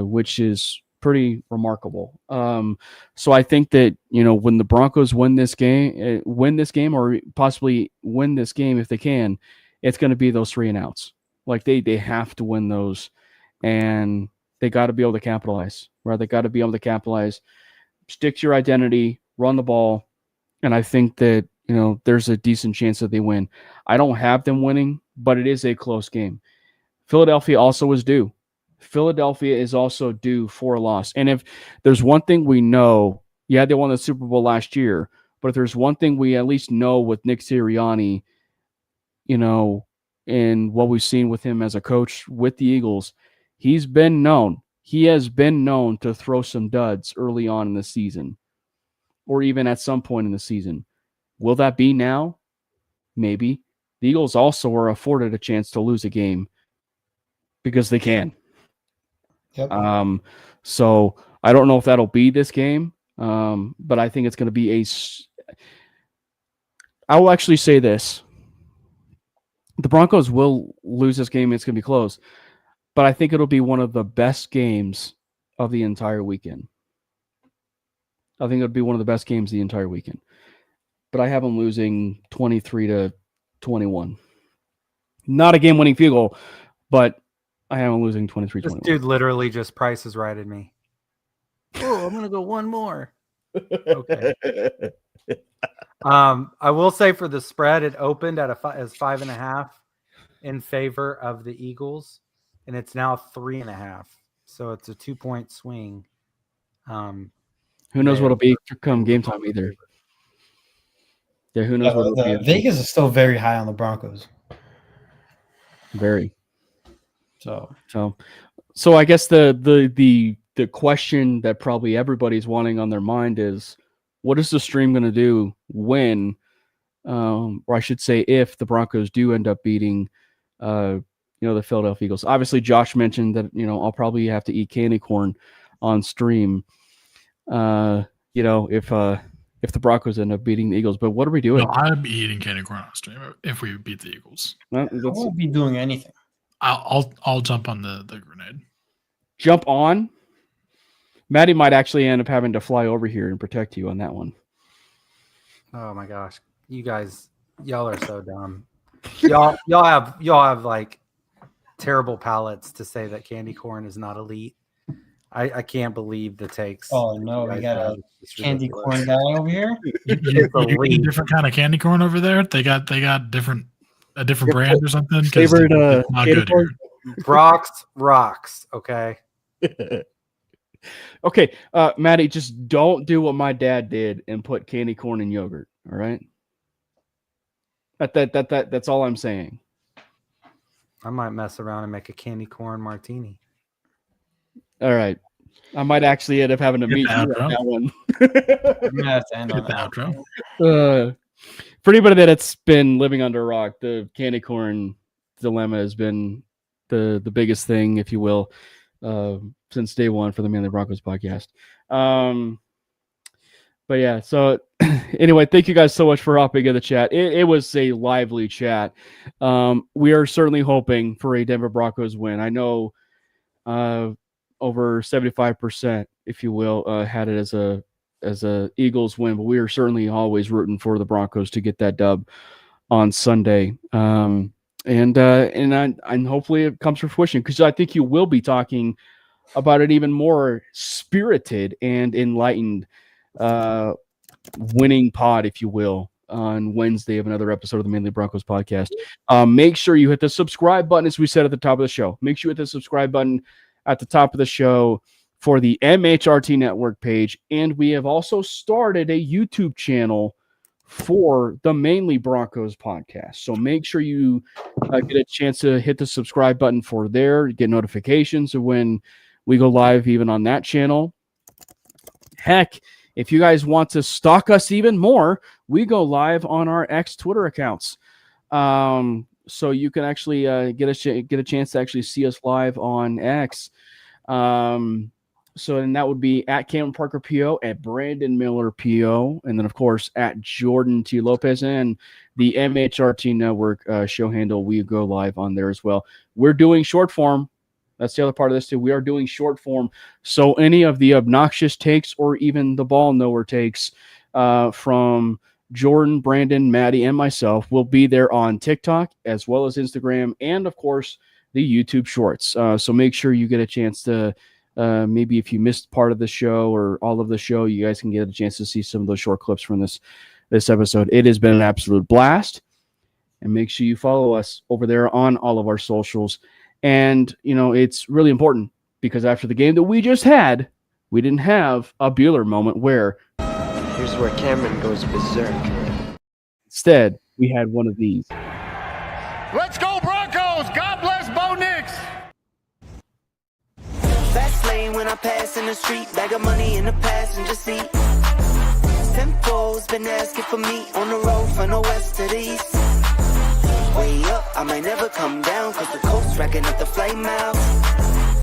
which is pretty remarkable. So I think that when the Broncos win this game, or possibly win this game if they can, it's going to be those 3-and-outs. Like they have to win those, and they got to be able to capitalize. Right? They got to be able to capitalize. Stick to your identity, run the ball, and I think that there's a decent chance that they win. I don't have them winning, but it is a close game. Philadelphia also is due. Philadelphia is also due for a loss. And if there's one thing we know, they won the Super Bowl last year, but if there's one thing we at least know with Nick Sirianni, and what we've seen with him as a coach with the Eagles, he has been known to throw some duds early on in the season, or even at some point in the season. Will that be now? Maybe. The Eagles also are afforded a chance to lose a game because they can. Yep. So I don't know if that'll be this game, but I think it's going to be I will actually say this. The Broncos will lose this game. It's going to be close, but I think it'll be one of the best games of the entire weekend. I think it'll be one of the best games the entire weekend. But I have them losing 23-21. Not a game-winning field goal, but I have them losing 23-21. This dude literally just prices righted me. Oh, I'm going to go one more. Okay. I will say for the spread, it opened at as 5.5 in favor of the Eagles, and it's now 3.5. So it's a 2-point swing. Who knows what'll be come game time either. Yeah, who knows what'll be. Vegas is still very high on the Broncos. Very. So I guess the question that probably everybody's wanting on their mind is, what is the stream going to do when, or I should say, if the Broncos do end up beating, the Philadelphia Eagles? Obviously, Josh mentioned that I'll probably have to eat candy corn on stream. If the Broncos end up beating the Eagles, but what are we doing? No, I'd be eating candy corn on stream if we beat the Eagles. I won't be doing anything. I'll jump on the grenade. Jump on? Maddie might actually end up having to fly over here and protect you on that one. Oh my gosh, y'all are so dumb. Y'all have like terrible palates to say that candy corn is not elite. I can't believe the takes. Oh no, we got a candy corn guy over here. You different kind of candy corn over there. They got a different brand or something. Favorite candy corn? Brock's rocks. Okay. Okay, Maddie, just don't do what my dad did and put candy corn in yogurt. All right. That's all I'm saying. I might mess around and make a candy corn martini. All right. I might actually end up having to meet you on that one. For anybody that's been living under a rock, the candy corn dilemma has been the biggest thing, if you will, since day one for the Manly Broncos podcast. But yeah, so anyway, thank you guys so much for hopping in the chat. It was a lively chat. We are certainly hoping for a Denver Broncos win. I know over 75%, if you will, had it as a Eagles win, but we are certainly always rooting for the Broncos to get that dub on Sunday. And hopefully it comes to fruition, because I think you will be talking about an even more spirited and enlightened winning pod, if you will, on Wednesday of another episode of the Mainly Broncos podcast. Make sure you hit the subscribe button, as we said at the top of the show. Make sure you hit the subscribe button at the top of the show for the MHRT Network page. And we have also started a YouTube channel for the Mainly Broncos podcast. So make sure you get a chance to hit the subscribe button for there, get notifications of when we go live even on that channel. Heck, if you guys want to stalk us even more, we go live on our X Twitter accounts. So you can actually get a chance to actually see us live on X. So then that would be at Cameron Parker PO, at Brandon Miller PO, and then of course at Jordan T. Lopez, and the MHRT Network show handle. We go live on there as well. We're doing short form. That's the other part of this too. We are doing short form. So any of the obnoxious takes or even the ball knower takes from Jordan, Brandon, Maddie, and myself will be there on TikTok as well as Instagram, and of course the YouTube Shorts. So make sure you get a chance to. Maybe if you missed part of the show or all of the show, you guys can get a chance to see some of those short clips from this episode. It has been an absolute blast, and make sure you follow us over there on all of our socials. And it's really important because after the game that we just had, we didn't have a Bueller moment where here's where Cameron goes berserk. Instead, we had one of these. Let's go Broncos! God bless Bo Nix! Fast lane when I pass in the street, bag of money in the passenger seat. Tempo's been asking for me on the road from the west to the east. Way up, I might never come down, cause the coast's racking up the flame out.